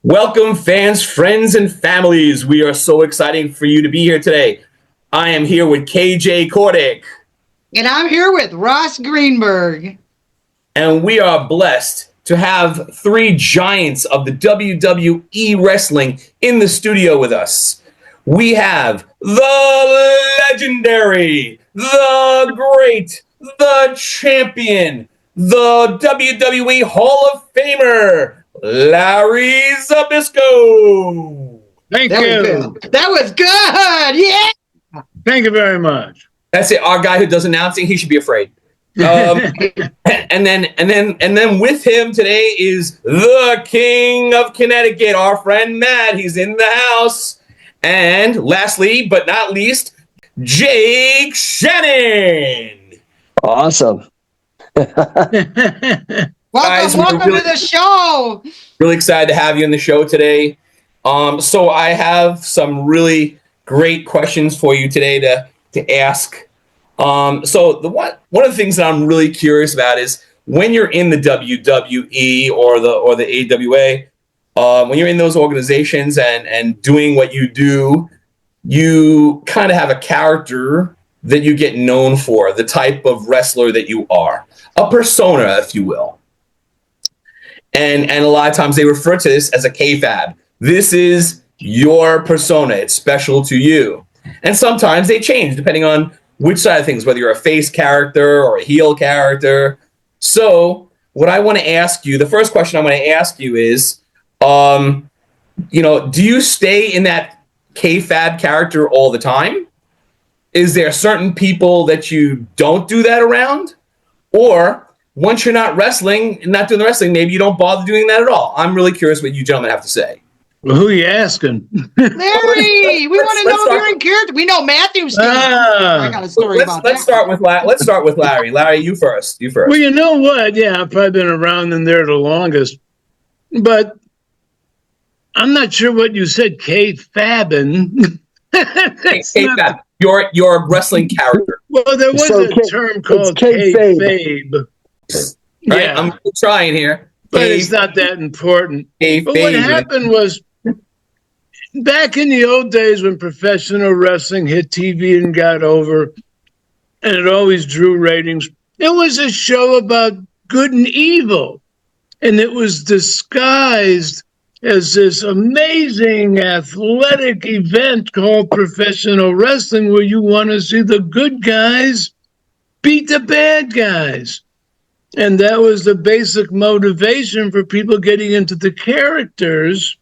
Welcome, fans, friends, and families. We are so excited for you to be here today. I am here with KJ Kordick. And I'm here with Ross Greenberg. And we are blessed to have three giants of the WWE wrestling in the studio with us. We have the legendary, the great, the champion, the WWE Hall of Famer, Larry Zbyszko. Thank you. That was good. Yeah. Thank you very much. That's it. Our guy who does announcing, he should be afraid. And then with him today is the King of Connecticut, our friend Matt. He's in the house. And lastly, but not least, Jake Shannon. Awesome. Welcome to the show. Really excited to have you in the show today. So I have some really great questions for you today to ask. So one of the things that I'm really curious about is when you're in the WWE or the AWA, when you're in those organizations and doing what you do, you kind of have a character that you get known for, the type of wrestler that you are, a persona, if you will. And a lot of times they refer to this as a Kayfabe. This is your persona. It's special to you. And sometimes they change depending on which side of things, whether you're a face character or a heel character. So what I want to ask you, the first question I'm going to ask you is, do you stay in that Kayfabe character all the time? Is there certain people that you don't do that around? Or once you're not doing the wrestling, maybe you don't bother doing that at all. I'm really curious what you gentlemen have to say. Well, who are you asking? Larry, we want to know if you're in character. We know Matthew's. I got a story about that. Let's start with Larry. Larry, you first. Well, you know what? Yeah, I've probably been around in there the longest. But I'm not sure what you said, Kayfabe. Kayfabe. Your wrestling character. Well, there was a term called Kayfabe. Right, yeah. I'm trying here. But it's not that important. Kayfabe. But what happened was, back in the old days when professional wrestling hit TV and got over, and it always drew ratings, it was a show about good and evil. And it was disguised as this amazing athletic event called professional wrestling where you want to see the good guys beat the bad guys. And that was the basic motivation for people getting into the characters,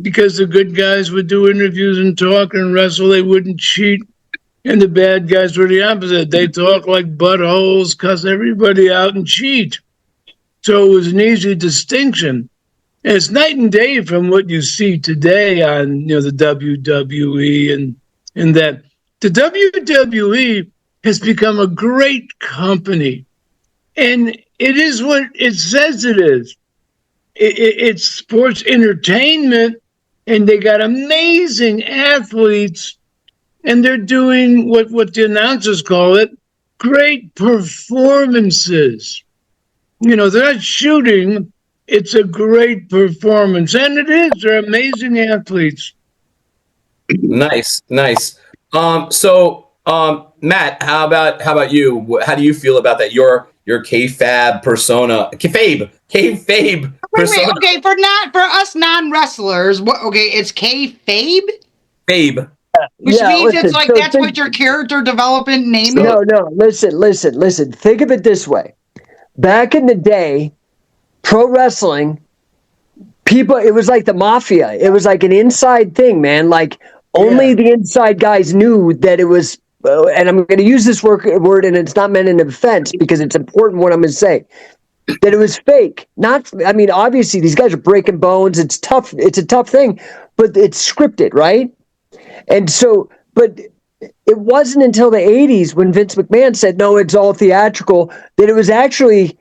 because the good guys would do interviews and talk and wrestle. They wouldn't cheat. And the bad guys were the opposite. They talk like buttholes, cuss everybody out, and cheat. So it was an easy distinction. And it's night and day from what you see today on the WWE and that. The WWE has become a great company. And it is what it says it is. It's sports entertainment, and they got amazing athletes, and they're doing what the announcers call it, great performances. They're not shooting. It's a great performance, and it is. They're amazing athletes. Nice. So, Matt, how about you? How do you feel about that? Your Kayfabe persona, Kayfabe persona. Okay, for us non-wrestlers, it's Kayfabe. Fabe. Which means it's like that's what your character development name is. No. Listen. Think of it this way. Back in the day, pro wrestling, it was like the mafia. It was like an inside thing, man. Like only the inside guys knew that it was. And I'm going to use this word, and it's not meant in offense because it's important what I'm going to say. That it was fake. Obviously these guys are breaking bones. It's tough. It's a tough thing, but it's scripted, right? And so, but it wasn't until the 80s when Vince McMahon said, no, it's all theatrical, that it was actually,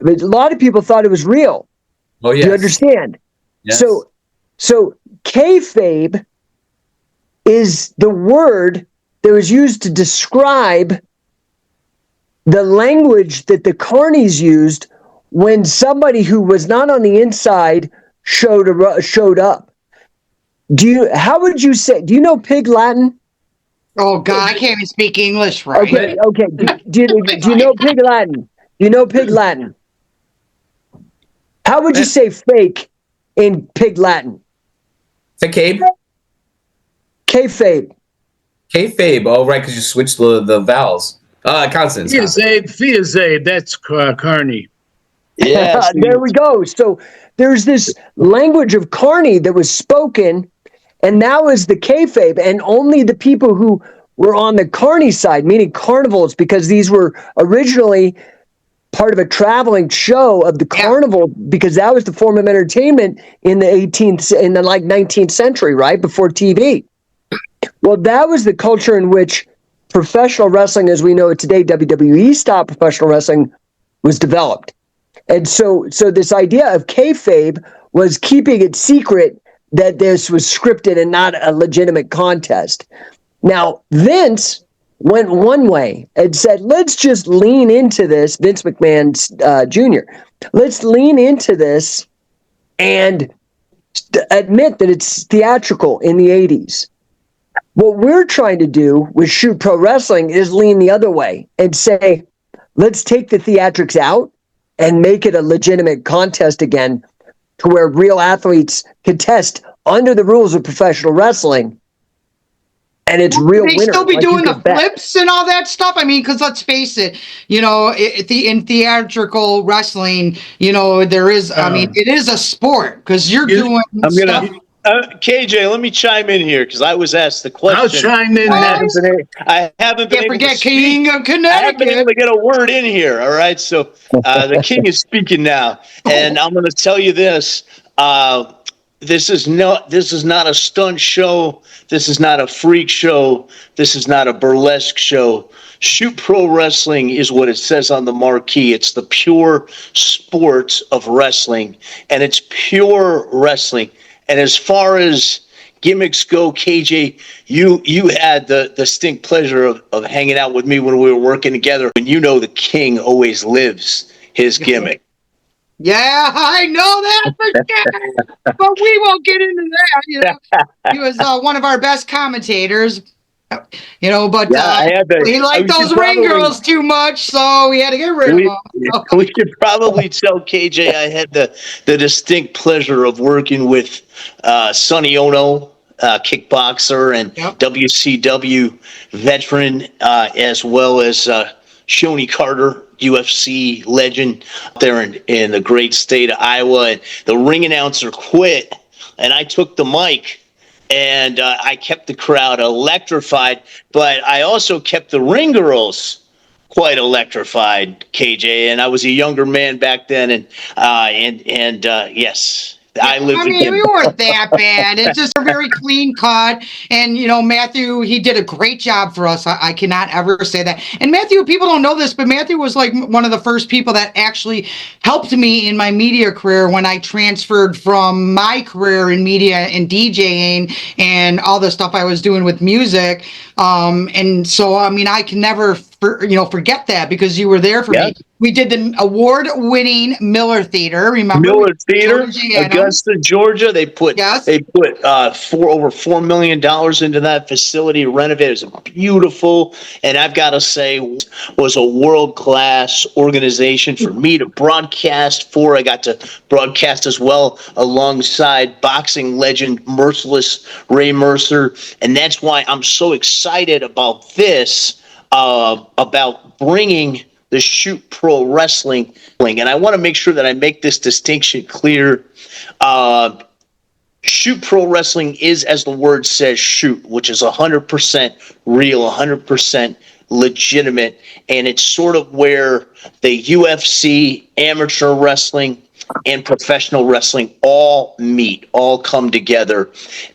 a lot of people thought it was real. Oh, yes. Do you understand? Yes. So kayfabe is the word that was used to describe the language that the carnies used when somebody who was not on the inside showed up. How would you say? Do you know Pig Latin? Oh God, I can't even speak English right. Okay. Do you know Pig Latin? Do you know Pig Latin? How would you say fake in Pig Latin? Kayfabe? Kayfabe. Kayfabe. Oh, right, because you switched the vowels. Consonants. Fiazabe, that's Carney. Yes. There we go. So there's this language of Carney that was spoken, and now is the kayfabe, and only the people who were on the Carney side, meaning carnivals, because these were originally part of a traveling show of the carnival, because that was the form of entertainment in the 19th century, right before TV. Well, that was the culture in which professional wrestling, as we know it today, WWE style professional wrestling, was developed. And so this idea of kayfabe was keeping it secret that this was scripted and not a legitimate contest. Now, Vince went one way and said, let's just lean into this, Vince McMahon Jr., let's lean into this and admit that it's theatrical in the 80s. What we're trying to do with Shoot Pro Wrestling is lean the other way and say, let's take the theatrics out and make it a legitimate contest again, to where real athletes contest under the rules of professional wrestling. And it's real winners. They still be doing the flips and all that stuff. I mean, because let's face it, in theatrical wrestling, there is. I mean, it is a sport because you're doing. Stuff. KJ, let me chime in here because I was asked the question. I'll chime in. I haven't been able to speak. King of Connecticut. I haven't been able to get a word in here. All right, so the king is speaking now, and I'm going to tell you this. This is not a stunt show. This is not a freak show. This is not a burlesque show. Shoot Pro Wrestling is what it says on the marquee. It's the pure sport of wrestling, and it's pure wrestling. And as far as gimmicks go, KJ, you had the distinct pleasure of hanging out with me when we were working together. And the king always lives his gimmick. Yeah, I know that for sure. But we won't get into that. He was one of our best commentators. But he liked those ring girls too much, so we had to get rid of them. We could probably tell KJ I had the distinct pleasure of working with Sonny Ono, kickboxer and WCW veteran, as well as Shoney Carter, UFC legend there in the great state of Iowa. And the ring announcer quit, and I took the mic. And I kept the crowd electrified, but I also kept the ring girls quite electrified, KJ. And I was a younger man back then, and yes, I lived. I mean, we weren't that bad. It's just a very clean cut. And Matthew, he did a great job for us. I cannot ever say that. And Matthew, people don't know this, but Matthew was like one of the first people that actually helped me in my media career when I transferred from my career in media and DJing and all the stuff I was doing with music. And so, I mean, I can never forget that because you were there for me. We did the award-winning Miller Theater. Remember Miller Theater, Augusta, Georgia. They put over $4 million into that facility, renovated. It was beautiful, and I've got to say, was a world-class organization for me to broadcast for. I got to broadcast as well alongside boxing legend Merciless Ray Mercer, and that's why I'm so excited about this. About bringing the Shoot Pro Wrestling, and I want to make sure that I make this distinction clear. Shoot Pro Wrestling is, as the word says, shoot, which is 100% real, 100% legitimate, and it's sort of where the UFC, amateur wrestling, and professional wrestling all meet, all come together.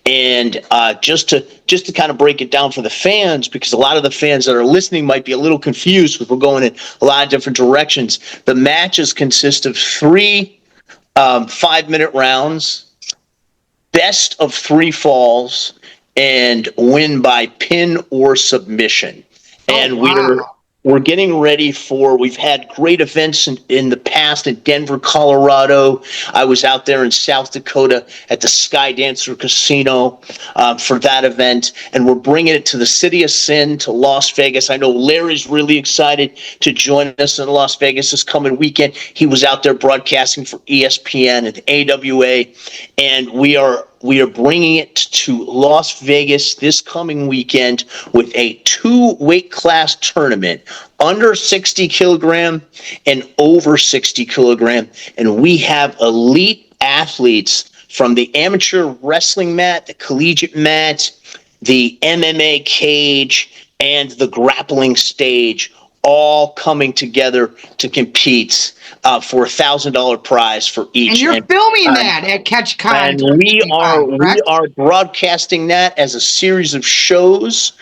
And just to kind of break it down for the fans, because a lot of the fans that are listening might be a little confused because we're going in a lot of different directions. The matches consist of 3 5-minute rounds, best of 3 falls, and win by pin or submission. And we're getting ready we've had great events in the past in Denver, Colorado. I was out there in South Dakota at the Skydancer Casino for that event, and we're bringing it to the City of Sin, to Las Vegas. I know Larry's really excited to join us in Las Vegas this coming weekend. He was out there broadcasting for ESPN and AWA, and we are bringing it to Las Vegas this coming weekend with a 2-weight class tournament, under 60 kilogram and over 60 kilogram. And we have elite athletes from the amateur wrestling mat, the collegiate mat, the MMA cage, and the grappling stage, all coming together to compete for $1,000 prize for each. And you're filming that at CatchCon. And we are broadcasting that as a series of shows.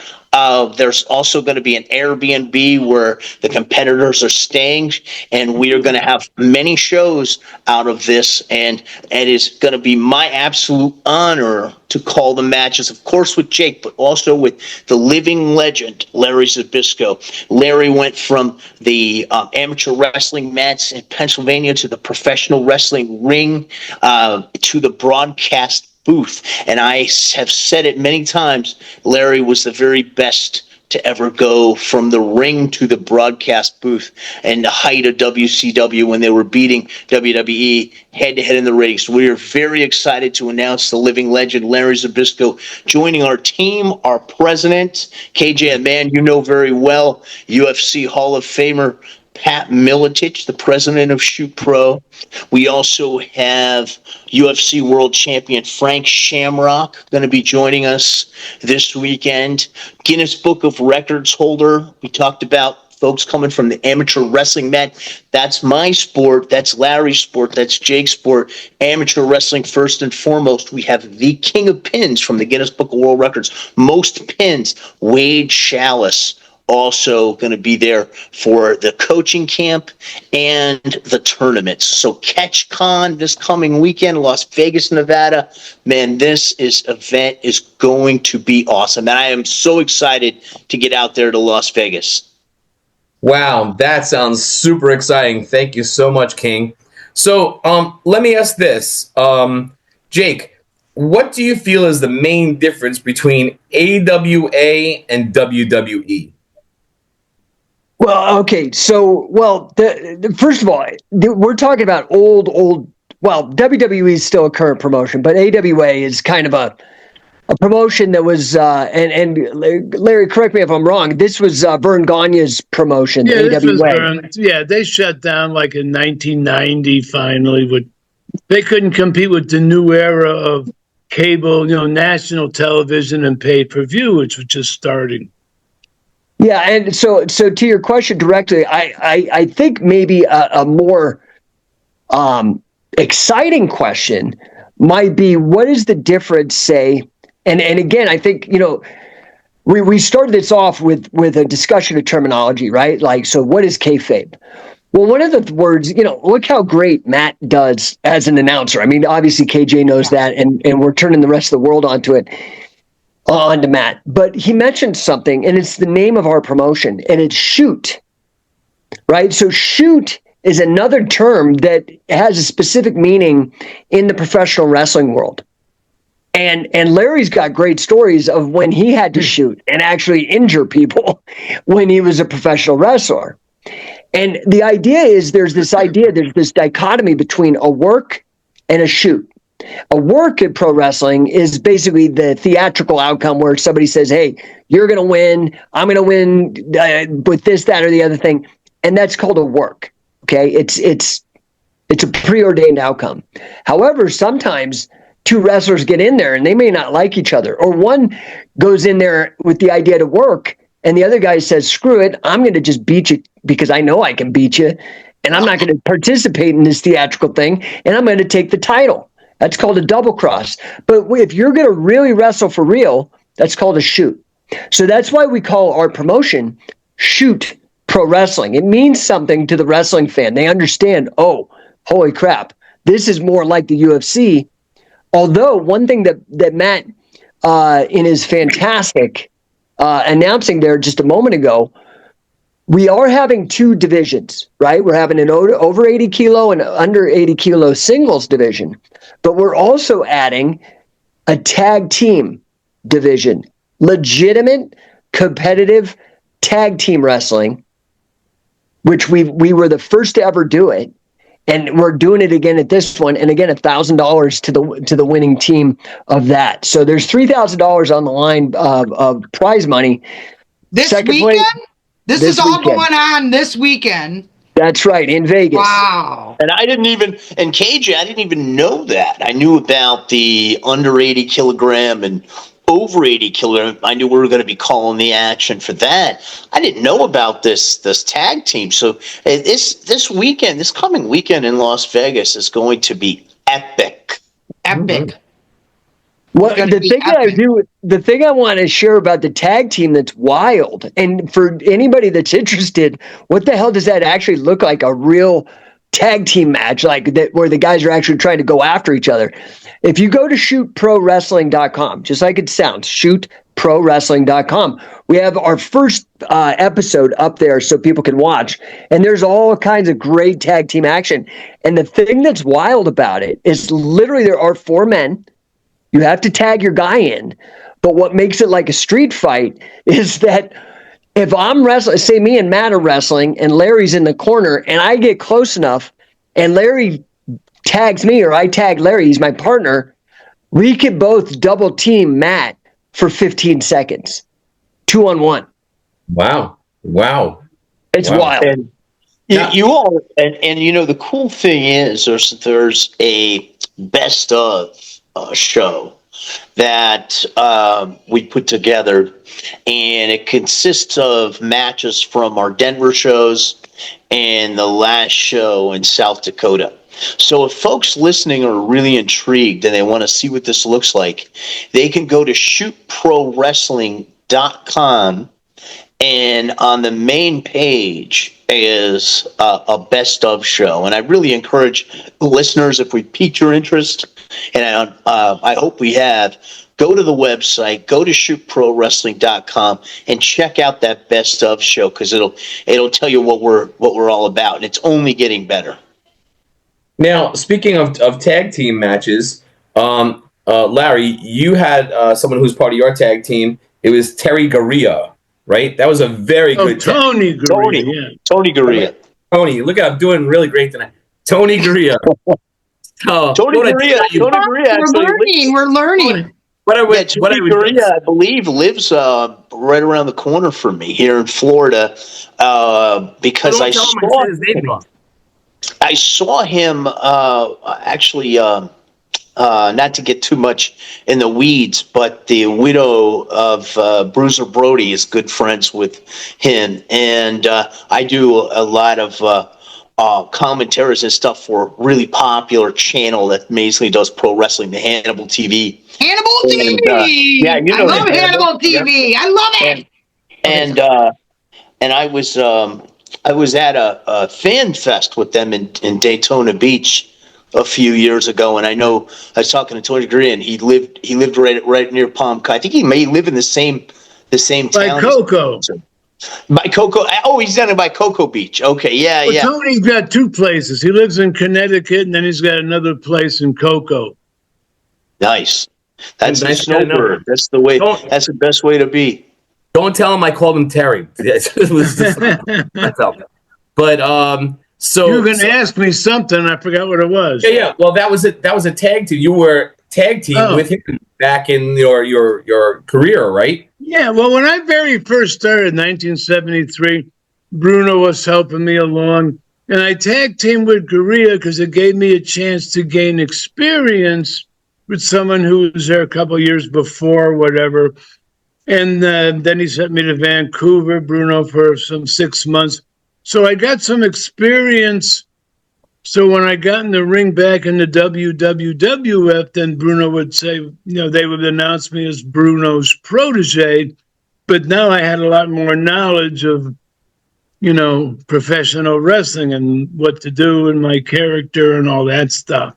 There's also going to be an Airbnb where the competitors are staying, and we are going to have many shows out of this. And it is going to be my absolute honor to call the matches, of course, with Jake, but also with the living legend, Larry Zbyszko. Larry went from the amateur wrestling mats in Pennsylvania to the professional wrestling ring to the broadcast booth. And I have said it many times, Larry was the very best to ever go from the ring to the broadcast booth, and the height of WCW when they were beating WWE head-to-head in the ratings. So we are very excited to announce the living legend, Larry Zbyszko, joining our team, our president, KJ, a man you know very well, UFC Hall of Famer Pat Miletich, the president of Shoot Pro. We also have UFC World Champion Frank Shamrock going to be joining us this weekend. Guinness Book of Records holder. We talked about folks coming from the amateur wrestling mat. That's my sport. That's Larry's sport. That's Jake's sport. Amateur wrestling first and foremost. We have the king of pins from the Guinness Book of World Records. Most pins, Wade Schalles, also going to be there for the coaching camp and the tournaments. So CatchCon this coming weekend, Las Vegas, Nevada. Man, this event is going to be awesome. And I am so excited to get out there to Las Vegas. Wow, that sounds super exciting. Thank you so much, King. So let me ask this. Jake, what do you feel is the main difference between AWA and WWE? Well, okay. So, first of all, we're talking about old. Well, WWE is still a current promotion, but AWA is kind of a promotion that was, and Larry, correct me if I'm wrong, this was Vern Gagne's promotion, Yeah, AWA. this was Vern. Yeah, they shut down like in 1990 finally. They couldn't compete with the new era of cable, national television and pay-per-view, which was just starting. Yeah, and so to your question directly, I think maybe a more exciting question might be, what is the difference, say, and again, I think, we started this off with a discussion of terminology, right? Like, so what is kayfabe? Well, one of the words, look how great Matt does as an announcer. I mean, obviously KJ knows that, and we're turning the rest of the world onto Matt. But he mentioned something, and it's the name of our promotion, and it's shoot, right? So shoot is another term that has a specific meaning in the professional wrestling world. And Larry's got great stories of when he had to shoot and actually injure people when he was a professional wrestler. And the idea is there's this dichotomy between a work and a shoot. A work in pro wrestling is basically the theatrical outcome where somebody says, hey, you're going to win. I'm going to win with this, that, or the other thing. And that's called a work. Okay. It's a preordained outcome. However, sometimes two wrestlers get in there and they may not like each other, or one goes in there with the idea to work and the other guy says, screw it, I'm going to just beat you because I know I can beat you, and I'm not going to participate in this theatrical thing, and I'm going to take the title. That's called a double cross. But if you're going to really wrestle for real, that's called a shoot. So that's why we call our promotion Shoot Pro Wrestling. It means something to the wrestling fan. They understand, oh, holy crap, this is more like the UFC. Although one thing that Matt, in his fantastic announcing there just a moment ago, we are having two divisions, right? We're having an over 80 kilo and under 80 kilo singles division, but we're also adding a tag team division, legitimate competitive tag team wrestling, which we were the first to ever do it. And we're doing it again at this one, and again $1,000 to the winning team of that. So there's $3,000 on the line of prize money. This Second weekend? place, This is all going on this weekend. That's right, in Vegas. Wow. And I didn't even know that. I knew about the under 80 kilogram and over 80 kilogram. I knew we were going to be calling the action for that. I didn't know about this tag team. So this weekend, this coming weekend in Las Vegas is going to be epic. Epic. Well, the thing I want to share about the tag team that's wild, and for anybody that's interested, what the hell does that actually look like? A real tag team match, like that, where the guys are actually trying to go after each other. If you go to shootprowrestling.com, just like it sounds, shootprowrestling.com, we have our first episode up there so people can watch. And there's all kinds of great tag team action. And the thing that's wild about it is literally there are 4 men. You have to tag your guy in. But what makes it like a street fight is that if I'm wrestling, say me and Matt are wrestling, and Larry's in the corner, and I get close enough, and Larry tags me or I tag Larry, he's my partner, we could both double team Matt for 15 seconds. 2-on-1. Wow. It's wild. And you all, and you know, the cool thing is there's a best of show that we put together, and it consists of matches from our Denver shows and the last show in South Dakota. So if folks listening are really intrigued and they want to see what this looks like, they can go to shootprowrestling.com, and on the main page is a best of show. And I really encourage listeners, if we piqued your interest, and I hope we have, go to the website, go to shootprowrestling.com, and check out that best of show, because it'll tell you what we're all about, and it's only getting better. Now, speaking of tag team matches, Larry, you had someone who's part of your tag team. It was Terry Garea, right? That was a very good Tony Garea. Tony Garea. Tony, look, I'm doing really great tonight. Tony Garea. Tony Garea. We're learning. Tony Garea, I believe, lives right around the corner from me here in Florida, because I saw him actually, not to get too much in the weeds, but the widow of Bruiser Brody is good friends with him. And I do a lot of commentaries and stuff for a really popular channel that basically does pro wrestling, the Hannibal TV. Hannibal TV! Yeah, you know, I love Hannibal TV! I love it! And I was at a fan fest with them in Daytona Beach a few years ago, and I know I was talking to Tony Garea, and he lived right near Palm. I think he may live in the same town. By Cocoa. By Cocoa. Oh, he's down by Cocoa Beach. Okay, yeah. Tony's got 2 places. He lives in Connecticut, and then he's got another place in Cocoa. Nice. That's nice the snowbird. That's the way. That's the best way to be. Don't tell him I called him Terry. But so you were going to ask me something. I forgot what it was. Yeah. Well, that was it. That was a tag team. You were tag team with him back in your career, right? Yeah. Well, when I very first started in 1973, Bruno was helping me along, and I tag teamed with Garea because it gave me a chance to gain experience with someone who was there a couple years before, whatever. And then he sent me to Vancouver, Bruno, for some 6 months. So I got some experience. So when I got in the ring back in the WWF, then Bruno would say, they would announce me as Bruno's protege. But now I had a lot more knowledge of, professional wrestling and what to do and my character and all that stuff.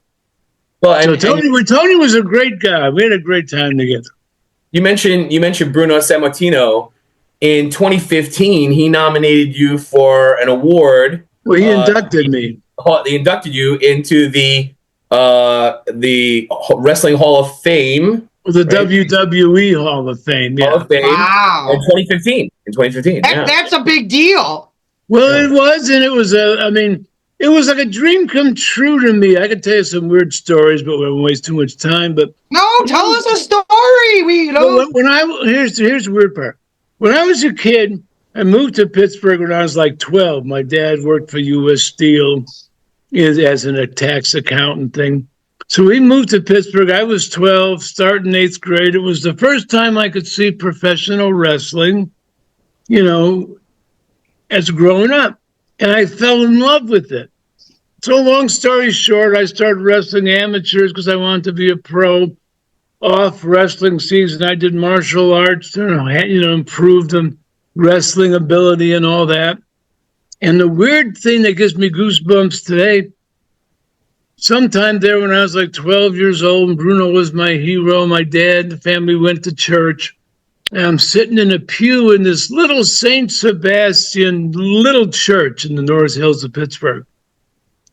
Well, so Tony was a great guy. We had a great time together. You mentioned Bruno Sammartino. in 2015, he nominated you for an award. Well, he inducted me. They inducted you into the Wrestling Hall of Fame. The WWE Hall of Fame, yeah. Hall of Fame. Wow. In 2015. That's a big deal. Well, it was, and it was it was like a dream come true to me. I could tell you some weird stories, but we won't waste too much time. But No, tell us a story. Here's the weird part. When I was a kid, I moved to Pittsburgh when I was like 12. My dad worked for U.S. Steel as a tax accountant thing. So we moved to Pittsburgh. I was 12, starting 8th grade. It was the first time I could see professional wrestling, as growing up. And I fell in love with it. So long story short, I started wrestling amateurs because I wanted to be a pro. Off wrestling season, I did martial arts to improve the wrestling ability and all that. And the weird thing that gives me goosebumps today, sometime there when I was like 12 years old, and Bruno was my hero, my dad, the family went to church. And I'm sitting in a pew in this little St. Sebastian little church in the North Hills of Pittsburgh.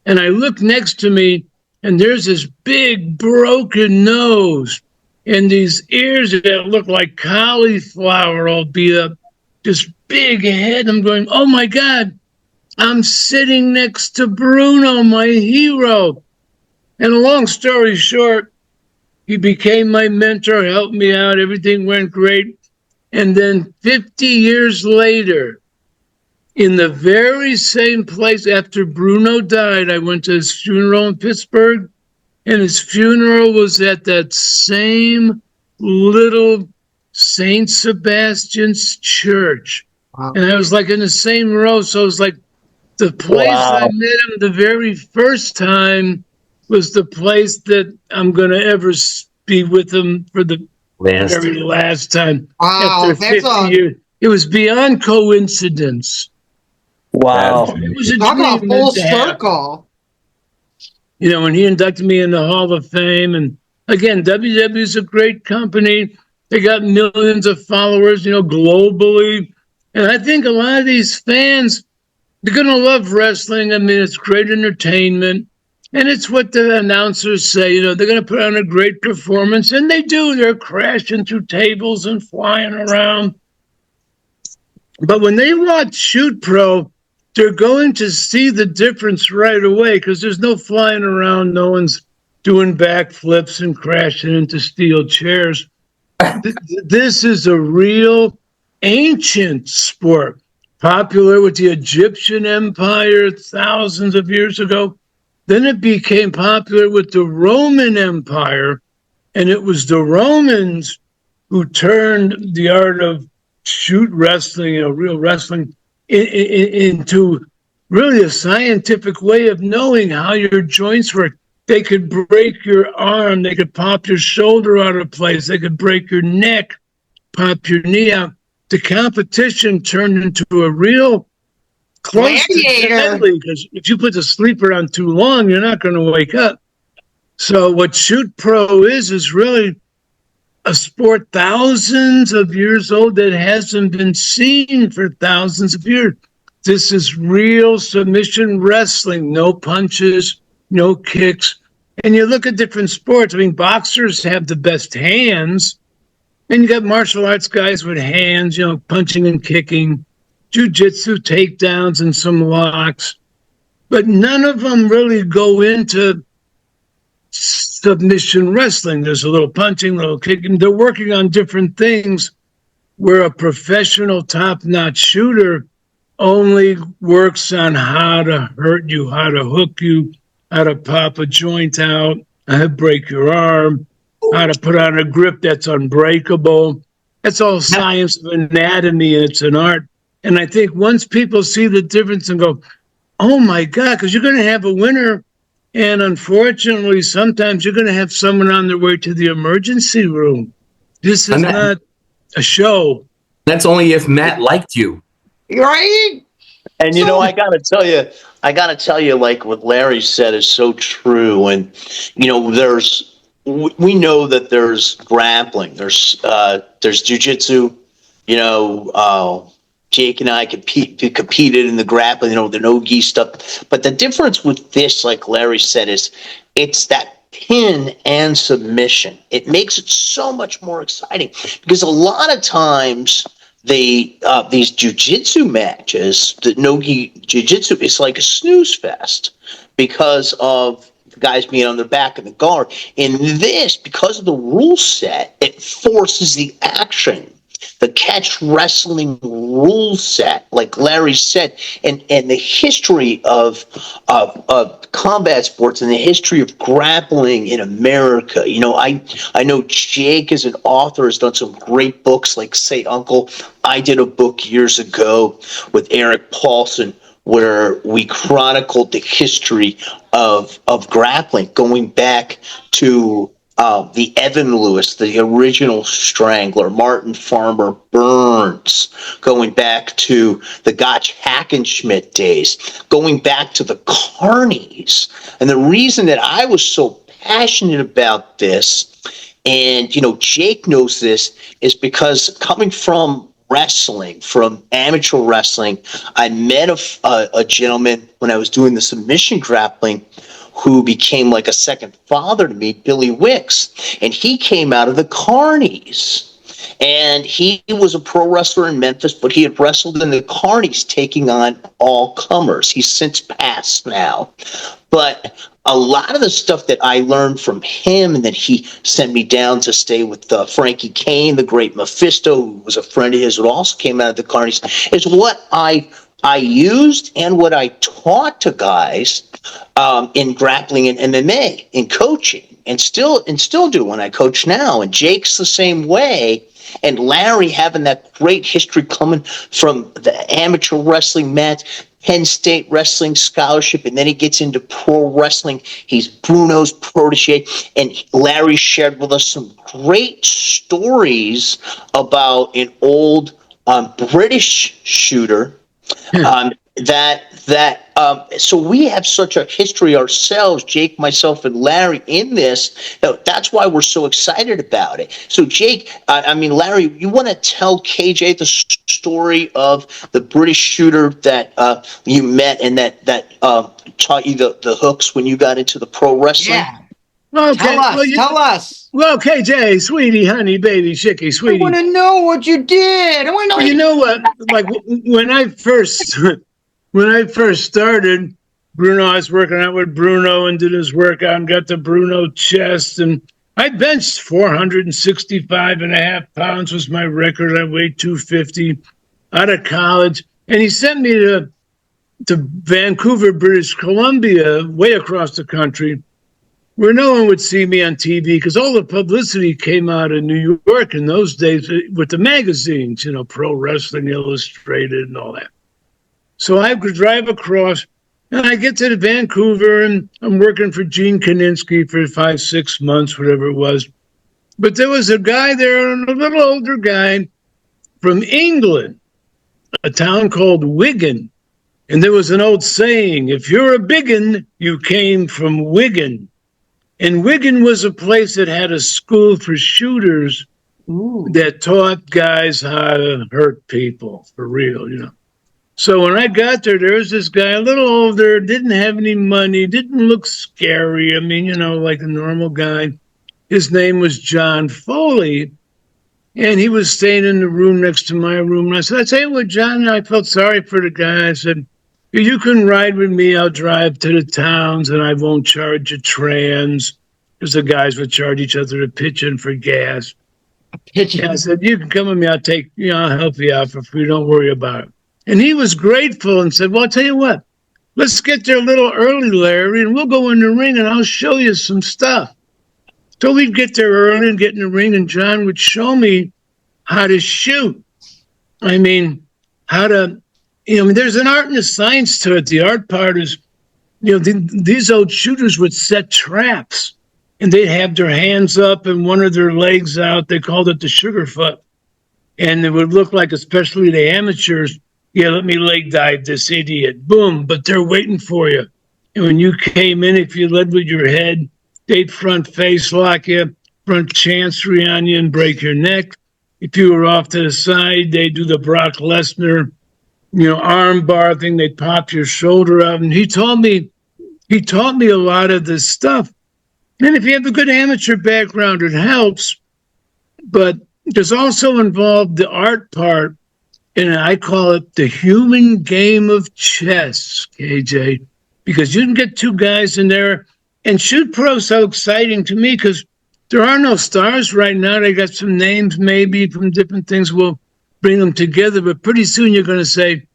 And I look next to me, and there's this big broken nose and these ears that look like cauliflower all beat up, this big head. I'm going, oh my God, I'm sitting next to Bruno, my hero. And a long story short, he became my mentor, helped me out, everything went great. And then 50 years later, in the very same place after Bruno died, I went to his funeral in Pittsburgh, and his funeral was at that same little St. Sebastian's church. Wow. And I was like in the same row. So it was like the place I met him the very first time was the place that I'm going to ever be with him for the very last time. Wow, after 50 years. It was beyond coincidence. Wow. It was a Talk about dream full meant to happen. circle. When he inducted me in the Hall of Fame, and again, WWE is a great company. They got millions of followers, globally. And I think a lot of these fans, they're going to love wrestling. I mean, it's great entertainment. And it's what the announcers say, they're going to put on a great performance. And they do. They're crashing through tables and flying around. But when they watch Shoot Pro, they're going to see the difference right away because there's no flying around. No one's doing backflips and crashing into steel chairs. This is a real ancient sport, popular with the Egyptian Empire thousands of years ago. Then it became popular with the Roman Empire, and it was the Romans who turned the art of shoot wrestling, real wrestling, into really a scientific way of knowing how your joints work. They could break your arm. They could pop your shoulder out of place. They could break your neck, pop your knee out. The competition turned into a real close to because if you put the sleeper on too long, you're not going to wake up. So what Shoot Pro is really a sport thousands of years old that hasn't been seen for thousands of years. This is real submission wrestling, no punches, no kicks. And you look at different sports. I mean, boxers have the best hands, and you got martial arts guys with hands, punching and kicking, jiu-jitsu takedowns and some locks. But none of them really go into submission wrestling. There's a little punching, a little kicking. They're working on different things where a professional top-notch shooter only works on how to hurt you, how to hook you, how to pop a joint out, how to break your arm, how to put on a grip that's unbreakable. That's all science of anatomy, and it's an art. And I think once people see the difference and go, oh my God, because you're going to have a winner. And unfortunately, sometimes you're going to have someone on their way to the emergency room. This is not a show. That's only if Matt liked you. Right? And I gotta tell you, like what Larry said is so true. And we know that there's grappling, there's jiu-jitsu, Jake and I competed in the grappling, the no-gi stuff. But the difference with this, like Larry said, is it's that pin and submission. It makes it so much more exciting because a lot of times these jiu-jitsu matches, the no-gi jiu-jitsu, is like a snooze fest because of the guys being on their back in the guard. In this, because of the rule set, it forces the action. The catch wrestling rule set, like Larry said, and the history of combat sports and the history of grappling in America. I know Jake as an author has done some great books like Say Uncle. I did a book years ago with Eric Paulson where we chronicled the history of grappling going back to the Evan Lewis, the original Strangler, Martin Farmer Burns, going back to the Gotch Hackenschmidt days, going back to the Carnies. And the reason that I was so passionate about this, and, Jake knows this, is because coming from wrestling, from amateur wrestling, I met a gentleman when I was doing the submission grappling who became like a second father to me, Billy Wicks. And he came out of the Carnies. And he was a pro wrestler in Memphis, but he had wrestled in the Carnies, taking on all comers. He's since passed now. But a lot of the stuff that I learned from him, and that he sent me down to stay with Frankie Kane, the great Mephisto, who was a friend of his who also came out of the Carnies, is what I used and what I taught to guys in grappling and MMA, in coaching, and still do when I coach now. And Jake's the same way. And Larry, having that great history coming from the amateur wrestling mat, Penn State wrestling scholarship, and then he gets into pro wrestling. He's Bruno's protege, and Larry shared with us some great stories about an old British shooter. So we have such a history ourselves, Jake, myself, and Larry, in this. That's why we're so excited about it. So, Jake, Larry, you want to tell KJ the story of the British shooter that you met and that taught you the hooks when you got into the pro wrestling? Yeah. Okay. Tell us. Well, KJ, sweetie, honey, baby, chicky, sweetie. I want to know what you did. I want to know. You know what? Like when I first started, Bruno, I was working out with Bruno and did his workout and got the Bruno chest, and I benched 465 and a half pounds was my record. I weighed 250 out of college, and he sent me to Vancouver, British Columbia, way across the country, where no one would see me on TV because all the publicity came out of New York in those days with the magazines, Pro Wrestling Illustrated and all that. So I could drive across, and I get to Vancouver, and I'm working for Gene Kaninsky for 5-6 months, whatever it was. But there was a guy there, a little older guy from England, a town called Wigan. And there was an old saying, if you're a biggin, you came from Wigan. And Wigan was a place that had a school for shooters that taught guys how to hurt people for real, So when I got there, there was this guy, a little older, didn't have any money, didn't look scary. Like a normal guy. His name was John Foley, and he was staying in the room next to my room. And I said, I tell you what, John, I felt sorry for the guy. I said, you can ride with me. I'll drive to the towns, and I won't charge you trans, because the guys would charge each other a pitch-in for gas. And I said, you can come with me. I'll help you out for free. Don't worry about it. And he was grateful and said, well, I'll tell you what, let's get there a little early, Larry, and we'll go in the ring and I'll show you some stuff. So we'd get there early and get in the ring, and John would show me how to shoot. There's an art and a science to it. The art part is, these old shooters would set traps, and they'd have their hands up and one of their legs out. They called it the sugar foot. And it would look like, especially the amateurs, let me leg dive this idiot. Boom, but they're waiting for you. And when you came in, if you led with your head, they'd front face lock you, front chancery on you and break your neck. if you were off to the side, they do the Brock Lesnar, arm bar thing. They pop your shoulder out. And he taught me a lot of this stuff. And if you have a good amateur background, it helps. But there's also involved the art part, and I call it the human game of chess, KJ, because you can get two guys in there. And Shoot Pro is so exciting to me because there are no stars right now. They got some names maybe from different things. We'll bring them together. But pretty soon you're going to say,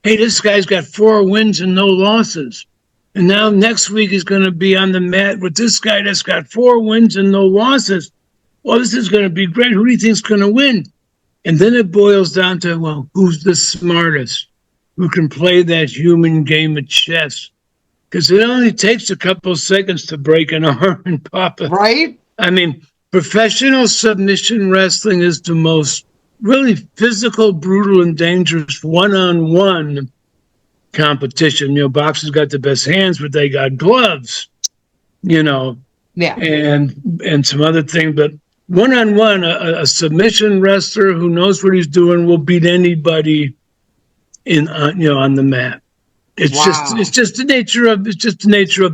hey, this guy's got 4 wins and no losses. And now next week he's going to be on the mat with this guy that's got 4 wins and no losses. Well, this is going to be great. Who do you think's going to win? And then it boils down to, well, who's the smartest? Who can play that human game of chess? Because it only takes a couple of seconds to break an arm and pop it. Right? I mean, professional submission wrestling is the most really physical, brutal, and dangerous one-on-one competition. Boxers got the best hands, but they got gloves, Yeah. and some other thing. But one-on-one, a submission wrestler who knows what he's doing will beat anybody on the mat. It's just the nature of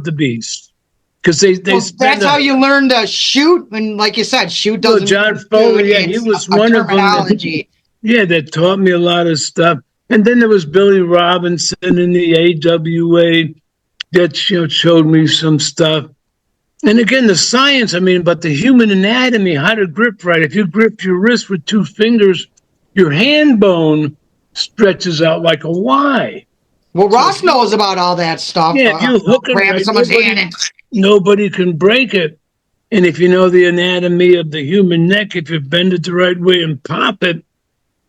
the beast. Because that's how you learn to shoot, and like you said, shoot doesn't. John Foley, he was one of them. That taught me a lot of stuff. And then there was Billy Robinson in the AWA that showed me some stuff. And again, the science, but the human anatomy, how to grip right. If you grip your wrist with 2 fingers, your hand bone stretches out like a Y. Well, Ross knows about all that stuff. Yeah, if you hook it right, someone's hand. Nobody can break it. And if you know the anatomy of the human neck, if you bend it the right way and pop it,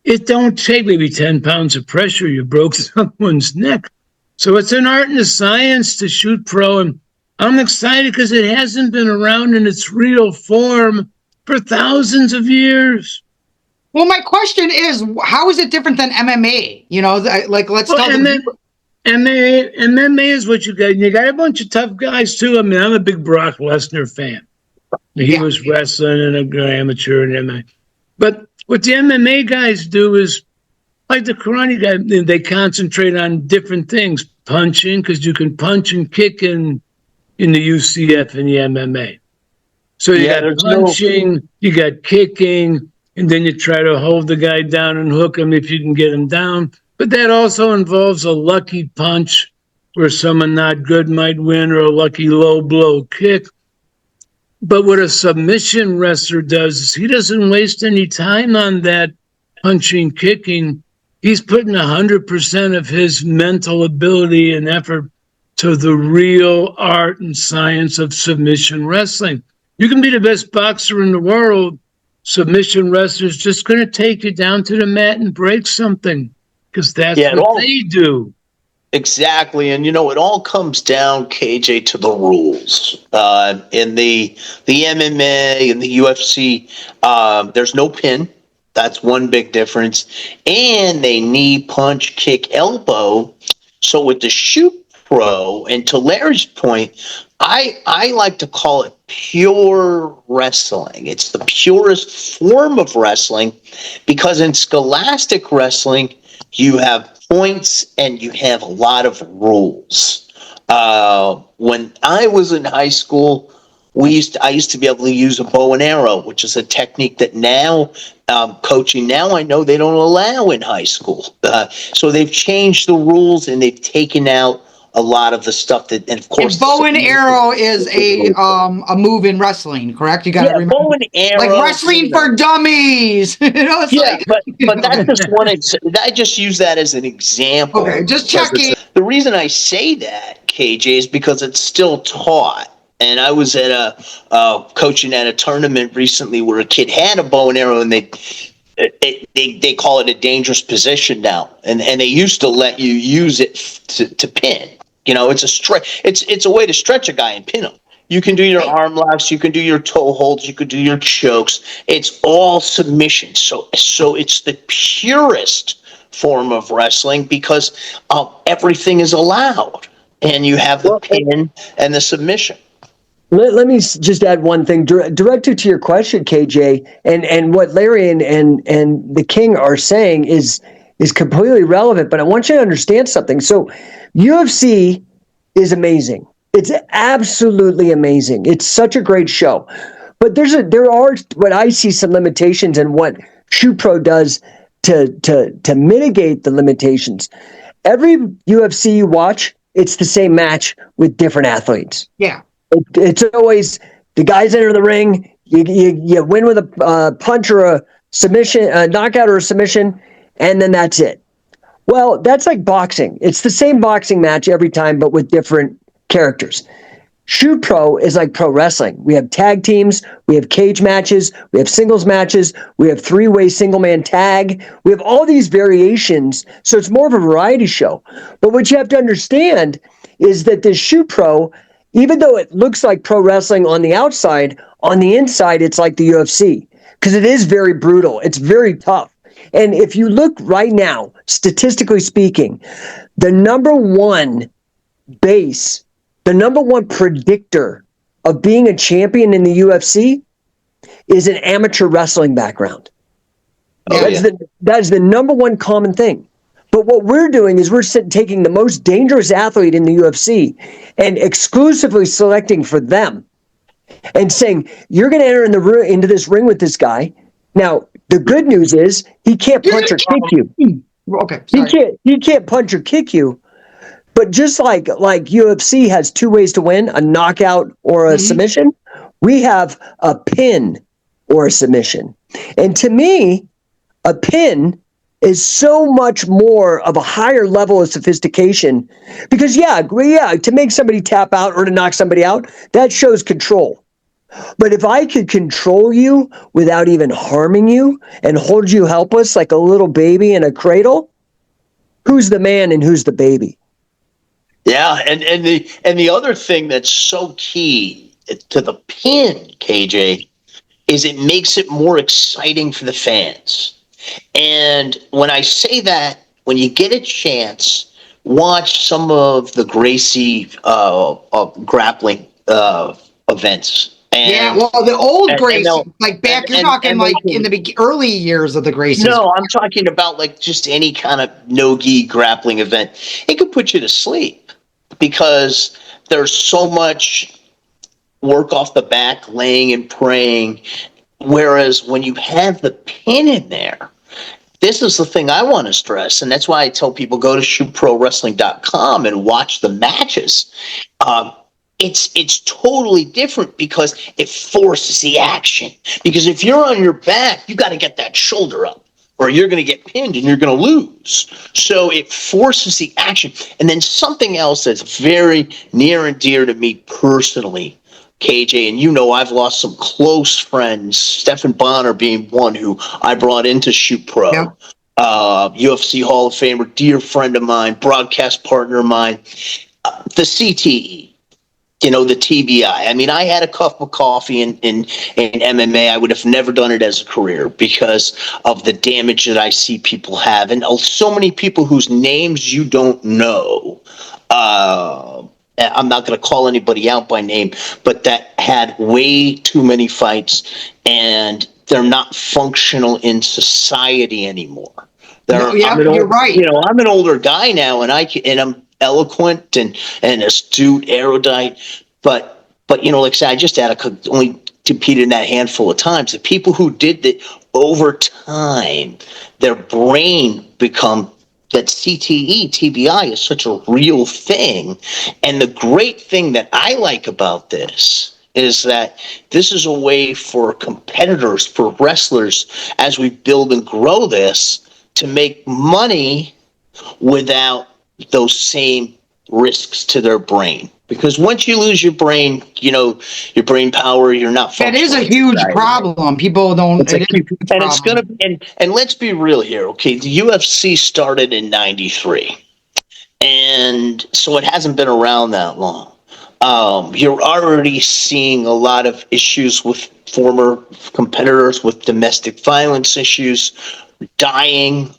it don't take maybe 10 pounds of pressure. You broke someone's neck. So it's an art and a science to shoot pro. And I'm excited because it hasn't been around in its real form for thousands of years. Well, my question is, how is it different than MMA? Let's tell them. MMA is what you got. You got a bunch of tough guys, too. I'm a big Brock Lesnar fan. He was wrestling and an amateur in MMA. But what the MMA guys do is, like the karate guy, they concentrate on different things. Punching, because you can punch and kick in the UCF and the MMA. So you got punching, you got kicking, and then you try to hold the guy down and hook him if you can get him down. But that also involves a lucky punch where someone not good might win, or a lucky low blow kick. But what a submission wrestler does is he doesn't waste any time on that punching, kicking. He's putting 100% of his mental ability and effort to the real art and science of submission wrestling. You can be the best boxer in the world. Submission wrestlers just going to take you down to the mat and break something. Because that's what they do. Exactly. And, it all comes down, KJ, to the rules. In the MMA and the UFC, there's no pin. That's one big difference. And they knee, punch, kick, elbow. So with the shoot pro, and to Larry's point, I like to call it pure wrestling. It's the purest form of wrestling, because in scholastic wrestling, you have points and you have a lot of rules. When I was in high school, I used to be able to use a bow and arrow, which is a technique that now coaching now I know they don't allow in high school. So they've changed the rules and they've taken out a lot of the stuff that, and of course, and bow and arrow is a move in wrestling, correct? You got to remember, bow and arrow, like wrestling for dummies. But that's just one. I just use that as an example. Okay, just checking. The reason I say that, KJ, is because it's still taught. And I was at coaching at a tournament recently where a kid had a bow and arrow, and they call it a dangerous position now, and they used to let you use it to pin. It's a way to stretch a guy and pin him. You can do your arm locks, you can do your toe holds, you can do your chokes. It's all submission. So it's the purest form of wrestling because everything is allowed, and you have the pin and the submission. Let me just add one thing directed to your question, KJ, and what Larry and the King are saying is completely relevant. But I want you to understand something. So, UFC is amazing. It's absolutely amazing. It's such a great show. But there are what I see some limitations in what Shoot Pro does to mitigate the limitations. Every UFC you watch, it's the same match with different athletes. Yeah. It's always the guys enter the ring. You win with a punch or a submission, a knockout or a submission, and then that's it. Well, that's like boxing. It's the same boxing match every time, but with different characters. Shoot Pro is like pro wrestling. We have tag teams, we have cage matches, we have singles matches, we have three-way single-man tag. We have all these variations, so it's more of a variety show. But what you have to understand is that this Shoot Pro, even though it looks like pro wrestling on the outside, on the inside, it's like the UFC because it is very brutal. It's very tough. And if you look right now, statistically speaking, the number one predictor of being a champion in the UFC is an amateur wrestling background. That is the number one common thing. But what we're doing is we're taking the most dangerous athlete in the UFC and exclusively selecting for them and saying, you're going to enter into this ring with this guy. Now, the good news is he can't punch or kick you. Okay, sorry. He can't punch or kick you. But just like UFC has two ways to win, a knockout or a submission, we have a pin or a submission. And to me, a pin is so much more of a higher level of sophistication because, to make somebody tap out or to knock somebody out, that shows control. But if I could control you without even harming you and hold you helpless like a little baby in a cradle, who's the man and who's the baby? Yeah, and the other thing that's so key to the pin, KJ, is it makes it more exciting for the fans. And when I say that, when you get a chance, watch some of the Gracie grappling events. And, the old Gracie, like back, you're talking like in the early years of the Gracies. No, I'm talking about like just any kind of no-gi grappling event. It could put you to sleep because there's so much work off the back, laying and praying. Whereas when you have the pin in there, this is the thing I want to stress, and that's why I tell people go to shootprowrestling.com and watch the matches. It's totally different because it forces the action. Because if you're on your back, you got to get that shoulder up, or you're going to get pinned and you're going to lose. So it forces the action. And then something else that's very near and dear to me personally, KJ, and I've lost some close friends, Stephan Bonner being one who I brought into Shoot Pro. Yeah. UFC Hall of Famer, dear friend of mine, broadcast partner of mine, the CTE. The TBI. I mean, I had a cup of coffee in MMA. I would have never done it as a career because of the damage that I see people have. And so many people whose names you don't know. I'm not going to call anybody out by name, but that had way too many fights and they're not functional in society anymore. You're right. I'm an older guy now and I'm eloquent and astute, erudite, but like I said, I just only competed in that handful of times. The people who did that over time, their brain become that CTE, TBI is such a real thing. And the great thing that I like about this is that this is a way for competitors, for wrestlers, as we build and grow this, to make money without those same risks to their brain. Because once you lose your brain, your brain power, you're not functional. That is a huge problem. People don't. It's going to. And let's be real here, okay? The UFC started in '93, and so it hasn't been around that long. You're already seeing a lot of issues with former competitors with domestic violence issues, dying.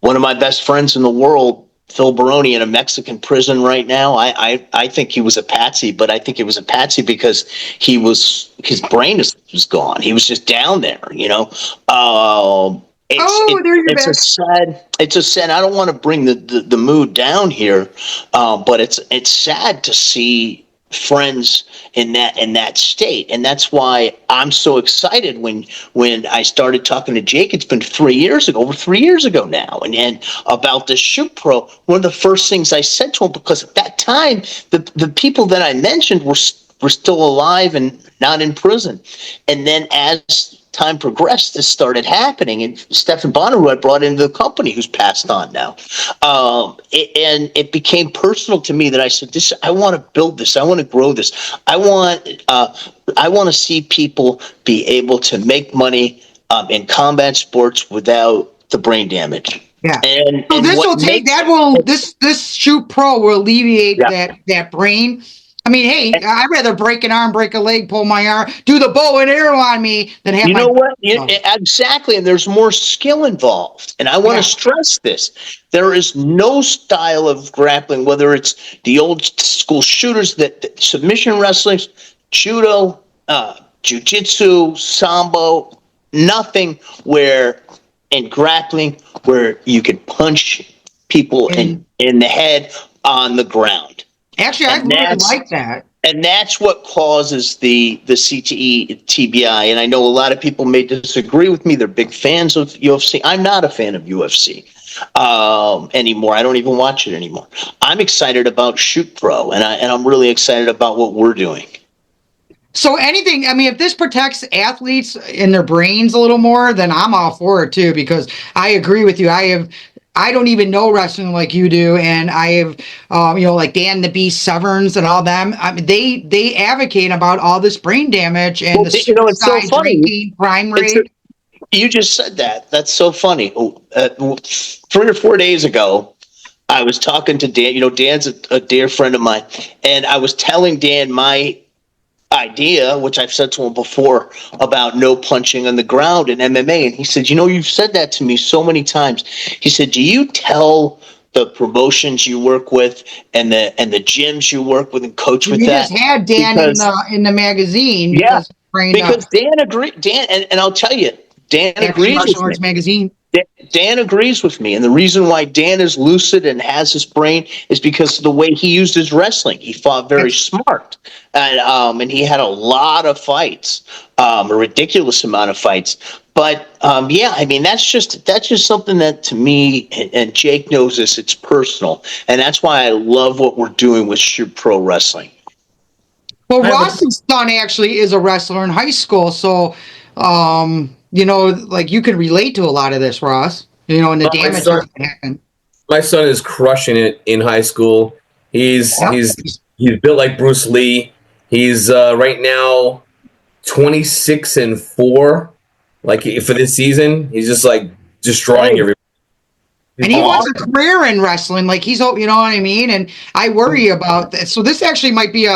One of my best friends in the world Phil Baroni in a Mexican prison right now. I think he was a patsy, but I think it was a patsy because his brain was gone. He was just down there, you know. There you're back. It's a sad. I don't want to bring the mood down here, but it's sad to see friends in that state, and that's why I'm so excited when I started talking to Jake. It's been over 3 years ago now, and about the Shoot Pro. One of the first things I said to him, because at that time the people that I mentioned were still alive and not in prison, and then as time progressed, this started happening. And Stephen Bonner, who I brought into the company, who's passed on now, and it became personal to me that I said, "This, I want to build this. I want to grow this. I want to see people be able to make money in combat sports without the brain damage." Yeah. And this Shoot Pro will alleviate that brain. I mean, hey, I'd rather break an arm, break a leg, pull my arm, do the bow and arrow on me than have exactly, and there's more skill involved. And I want to stress this. There is no style of grappling, whether it's the old school shooters, that submission wrestling, judo, jiu-jitsu, sambo, nothing in grappling where you can punch people in the head on the ground. Actually, I really like that. And that's what causes the CTE, TBI. And I know a lot of people may disagree with me. They're big fans of UFC. I'm not a fan of UFC anymore. I don't even watch it anymore. I'm excited about Shoot Pro, and I'm really excited about what we're doing. So if this protects athletes and their brains a little more, then I'm all for it too, because I agree with you. I don't even know wrestling like you do, and I have, like Dan the Beast Severns and all them. I mean, they advocate about all this brain damage and the suicide, drinking, crime rate. You just said that. That's so funny. 3 or 4 days ago, I was talking to Dan. Dan's a dear friend of mine, and I was telling Dan my idea, which I've said to him before, about no punching on the ground in MMA. And he said, you've said that to me so many times. He said, do you tell the promotions you work with and the gyms you work with and coach with that? You just had Dan in the magazine. Yeah, because Dan agreed. Dan, and I'll tell you, Dan agrees with me. Magazine. Dan agrees with me, and the reason why Dan is lucid and has his brain is because of the way he used his wrestling. He fought very smart, and he had a lot of fights, a ridiculous amount of fights. But that's just something that, to me, and Jake knows this, it's personal, and that's why I love what we're doing with Shoot Pro Wrestling. Well, Ross's son actually is a wrestler in high school, so. You can relate to a lot of this, Ross, and the damage that happened. My son is crushing it in high school. He's built like Bruce Lee. He's right now 26-4. Like for this season, he's just like destroying everybody. And he wants a career in wrestling. Like you know what I mean? And I worry about that. So this actually might be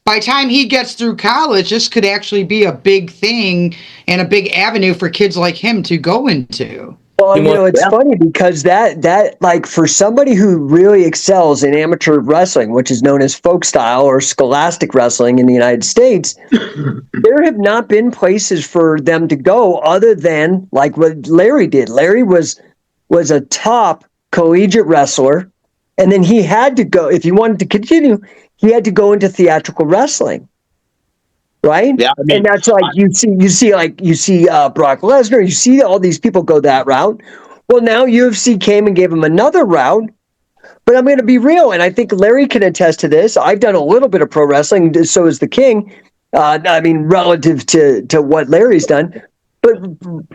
by the time he gets through college, this could actually be a big thing and a big avenue for kids like him to go into. Well, it's funny because that like for somebody who really excels in amateur wrestling, which is known as folk style or scholastic wrestling in the United States, there have not been places for them to go other than like what Larry did. Larry was a top collegiate wrestler, and then he had to go, if he wanted to continue, he had to go into theatrical wrestling, right? Yeah, and that's like you see Brock Lesnar, you see all these people go that route. Well, now UFC came and gave him another route. But I'm going to be real, and I think Larry can attest to this. I've done a little bit of pro wrestling, so is the King. Relative to what Larry's done, but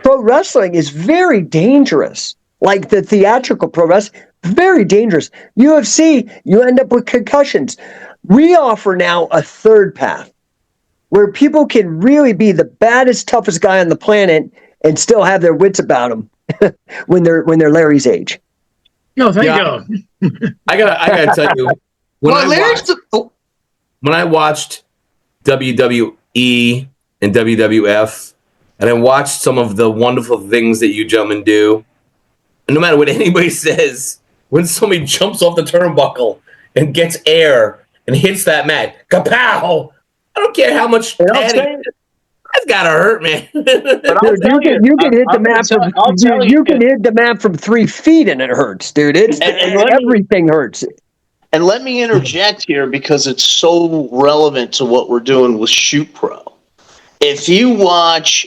pro wrestling is very dangerous. Like the theatrical pro wrestling, very dangerous. UFC, you end up with concussions. We offer now a third path where people can really be the baddest, toughest guy on the planet and still have their wits about them when they're Larry's age. No, thank you. I gotta tell you, when I watched WWE and WWF, and I watched some of the wonderful things that you gentlemen do, and no matter what anybody says, when somebody jumps off the turnbuckle and gets air and hits that mat. Kapow! I don't care how much padding. That's gotta hurt, man. Dude, you can hit the mat from you can hit the mat from 3 feet and it hurts, dude. Everything hurts. And let me interject here because it's so relevant to what we're doing with Shoot Pro. If you watch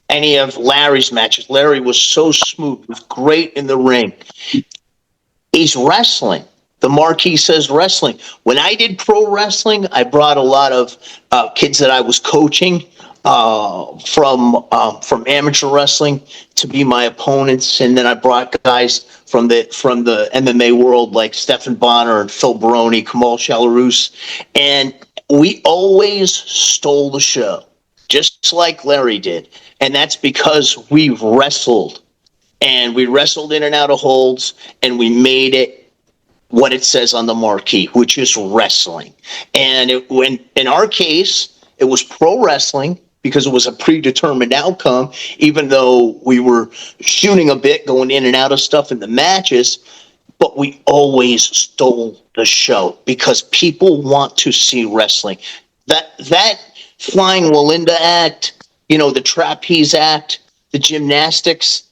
any of Larry's matches, Larry was so smooth, was great in the ring. He's wrestling. The marquee says wrestling. When I did pro wrestling, I brought a lot of kids that I was coaching from amateur wrestling to be my opponents, and then I brought guys from the MMA world like Stephan Bonner and Phil Baroni, Kamal Chalarus, and we always stole the show, just like Larry did, and that's because we wrestled, and we wrestled in and out of holds, and we made it what it says on the marquee, which is wrestling. And in our case, it was pro wrestling because it was a predetermined outcome, even though we were shooting a bit, going in and out of stuff in the matches, but we always stole the show because people want to see wrestling. That Flying Walinda act, the trapeze act, the gymnastics,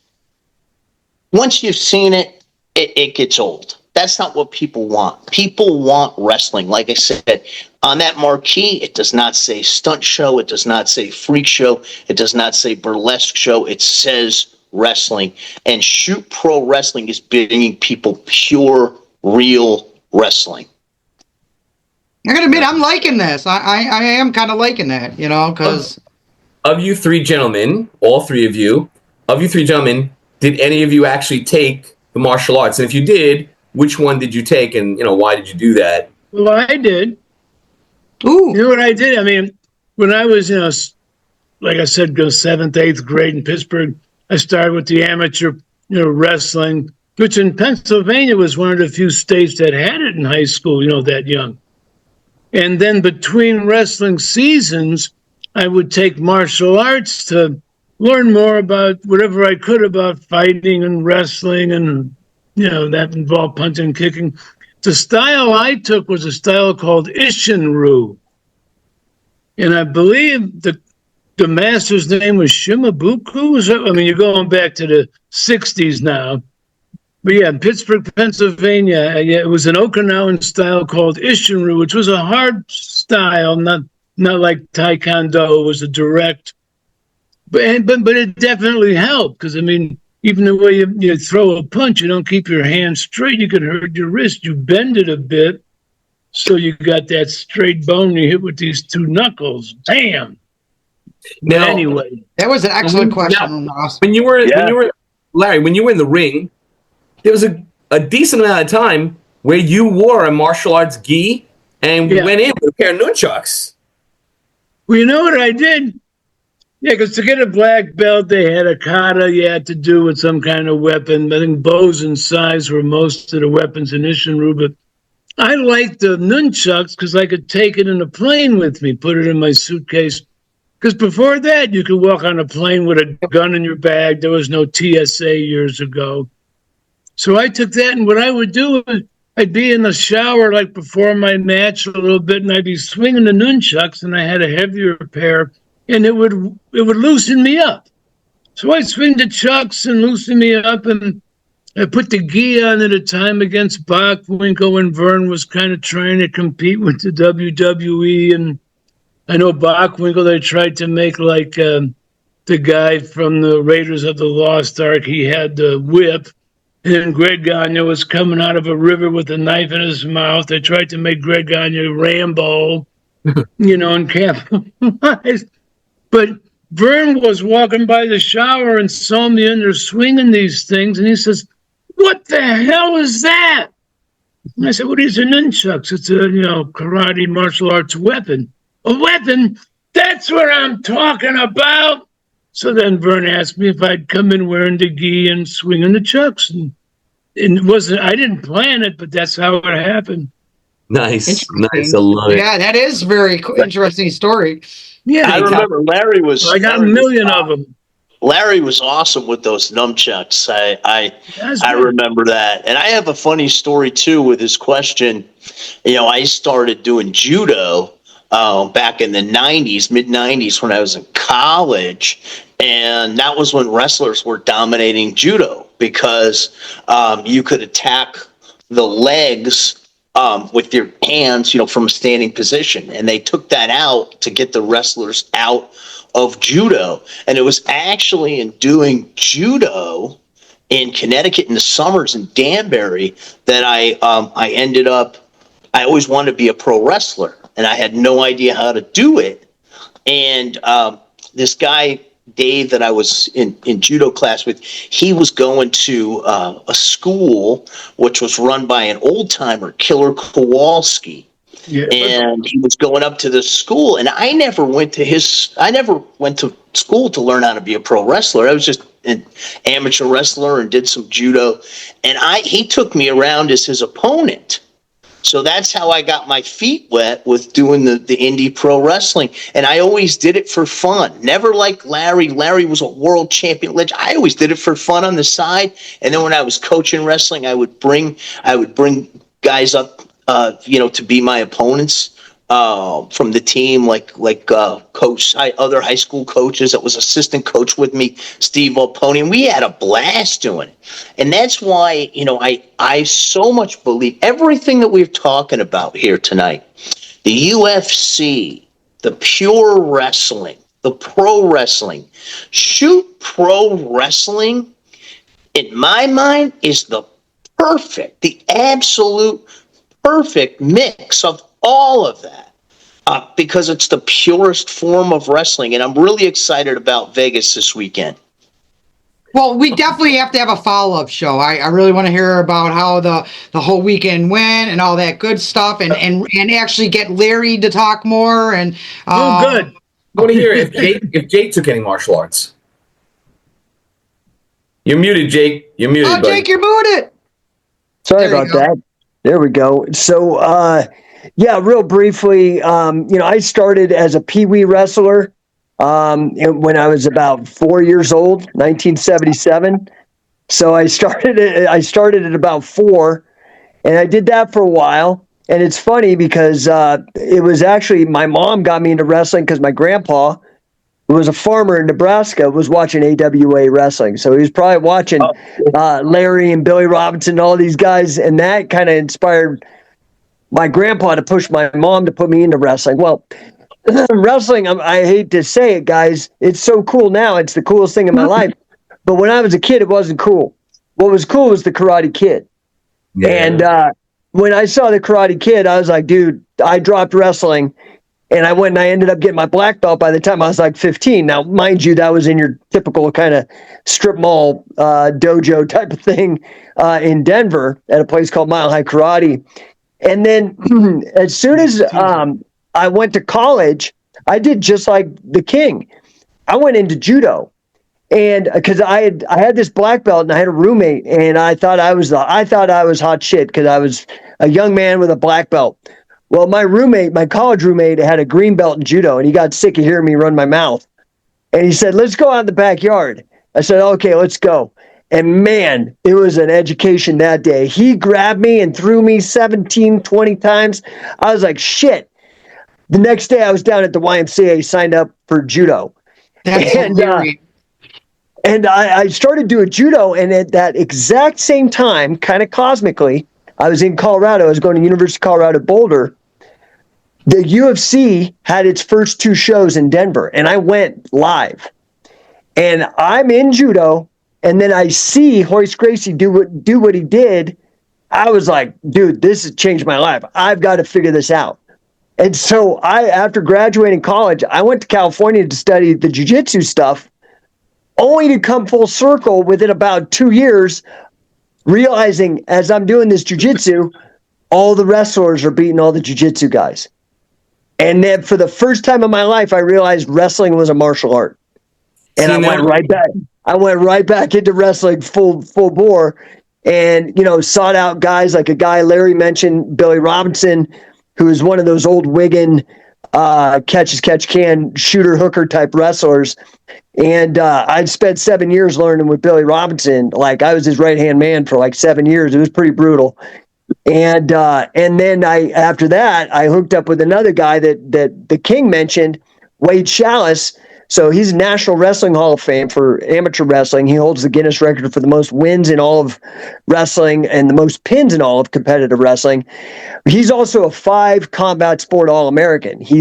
once you've seen it, it gets old. That's not what people want. People want wrestling. Like I said, on that marquee, it does not say stunt show. It does not say freak show. It does not say burlesque show. It says wrestling. And Shoot Pro Wrestling is bringing people pure, real wrestling. I gotta admit, I'm liking this. I am kind of liking that, because... Of you three gentlemen, all three of you three gentlemen, did any of you actually take the martial arts? And if you did, which one did you take, and why did you do that? Well, I did. Ooh. You know what I did? I mean, when I was, like I said, go 7th, 8th grade in Pittsburgh, I started with the amateur, wrestling, which in Pennsylvania was one of the few states that had it in high school, that young. And then between wrestling seasons, I would take martial arts to learn more about whatever I could about fighting and wrestling and that involved punching and kicking. The style I took was a style called Isshinryu. And I believe the master's name was Shimabuku. You're going back to the 60s now. But yeah, in Pittsburgh, Pennsylvania, it was an Okinawan style called Isshinryu, which was a hard style, not like Taekwondo. It was a direct. But it definitely helped because, even the way you throw a punch, you don't keep your hand straight, you could hurt your wrist. You bend it a bit, so you got that straight bone you hit with these 2 knuckles. Bam! Now, anyway. That was an excellent question. Now, when you were Larry, when you were in the ring, there was a decent amount of time where you wore a martial arts gi and went in with a pair of nunchucks. Well, you know what I did? Yeah, because to get a black belt, they had a kata you had to do with some kind of weapon. I think bows and sais were most of the weapons in Isshinryu, but I liked the nunchucks because I could take it in a plane with me, put it in my suitcase. Because before that, you could walk on a plane with a gun in your bag. There was no TSA years ago. So I took that, and what I would do is I'd be in the shower like before my match a little bit, and I'd be swinging the nunchucks, and I had a heavier pair. And it would loosen me up. So I'd swing the chucks and loosen me up, and I put the gi on at a time against Bockwinkel when Vern was kind of trying to compete with the WWE. And I know Bockwinkel, they tried to make like the guy from the Raiders of the Lost Ark. He had the whip, and then Greg Gagne was coming out of a river with a knife in his mouth. They tried to make Greg Gagne Rambo, and capitalize. But Vern was walking by the shower and saw me in there swinging these things, and he says, "What the hell is that?" And I said, "Well, these are nunchucks. It's a karate martial arts weapon." "A weapon? That's what I'm talking about." So then Vern asked me if I'd come in wearing the gi and swinging the chucks, and it wasn't. I didn't plan it, but that's how it happened. Nice. I love it. Yeah, that is very interesting story. Yeah, I remember Larry was. I got a million of them. Larry was awesome with those nunchucks. I remember that. And I have a funny story too with his question. I started doing judo back in the 90s, mid 90s, when I was in college. And that was when wrestlers were dominating judo because you could attack the legs with your hands, from a standing position. And they took that out to get the wrestlers out of judo. And it was actually in doing judo in Connecticut in the summers in Danbury that I ended up, I always wanted to be a pro wrestler, and I had no idea how to do it. And this guy, Dave, that I was in judo class with, he was going to a school which was run by an old timer, Killer Kowalski. Yeah. And he was going up to the school, and I never went to school to learn how to be a pro wrestler. I was just an amateur wrestler and did some judo, and he took me around as his opponent. So that's how I got my feet wet with doing the indie pro wrestling. And I always did it for fun. Never like Larry. Larry was a world champion legend. I always did it for fun on the side. And then when I was coaching wrestling, I would bring guys up, to be my opponents from the team, like coach, other high school coaches that was assistant coach with me, Steve Volponi, and we had a blast doing it. And that's why, I so much believe everything that we're talking about here tonight, the UFC, the pure wrestling, the pro wrestling, shoot pro wrestling, in my mind, is the absolute perfect mix of all of that, because it's the purest form of wrestling. And I'm really excited about Vegas this weekend. Well, we definitely have to have a follow-up show. I really want to hear about how the whole weekend went and all that good stuff, and actually get Larry to talk more. And good. I want to hear if Jake took any martial arts. You're muted, Jake. You're muted. Oh, Jake, you're muted. Sorry about that. There we go. So, real briefly, I started as a peewee wrestler when I was about 4 years old, 1977. So I started at about 4, and I did that for a while. And it's funny because it was actually my mom got me into wrestling because my grandpa, who was a farmer in Nebraska, was watching AWA wrestling. So he was probably watching Larry and Billy Robinson and all these guys, and that kind of inspired my grandpa to push my mom to put me into wrestling. Well, wrestling, I hate to say it, guys, it's so cool now. It's the coolest thing in my life. But when I was a kid, it wasn't cool. What was cool was the Karate Kid. Yeah. And when I saw the Karate Kid, I was like, dude, I dropped wrestling. And I went and I ended up getting my black belt by the time I was like 15. Now, mind you, that was in your typical kind of strip mall dojo type of thing in Denver at a place called Mile High Karate. And then as soon as I went to college, I did just like the King. I went into judo. And because I had this black belt and I had a roommate, and I thought I was hot shit because I was a young man with a black belt. Well, my college roommate, had a green belt in judo, and he got sick of hearing me run my mouth. And he said, let's go out in the backyard. I said, okay, let's go. And man, it was an education that day. He grabbed me and threw me 17, 20 times. I was like, shit. The next day I was down at the YMCA, signed up for judo. And I started doing judo, and at that exact same time, kind of cosmically, I was in Colorado. I was going to University of Colorado Boulder. The UFC had its first 2 shows in Denver, and I went live. And I'm in judo, and then I see Hoist Gracie do what he did. I was like, dude, this has changed my life. I've got to figure this out. And so after graduating college, I went to California to study the jiu-jitsu stuff, only to come full circle within about 2 years, realizing as I'm doing this jiu-jitsu, all the wrestlers are beating all the jiu-jitsu guys. And then for the first time in my life, I realized wrestling was a martial art. And I went right back. I went right back into wrestling full bore, and sought out guys like a guy Larry mentioned, Billy Robinson, who is one of those old Wigan catch-as-catch-can shooter hooker type wrestlers. And I'd spent 7 years learning with Billy Robinson. Like I was his right-hand man for like 7 years. It was pretty brutal. And then after that, I hooked up with another guy that the King mentioned, Wade Schalles. So he's a National Wrestling Hall of Fame for amateur wrestling. He holds the Guinness record for the most wins in all of wrestling and the most pins in all of competitive wrestling. He's also a 5 combat sport All-American. He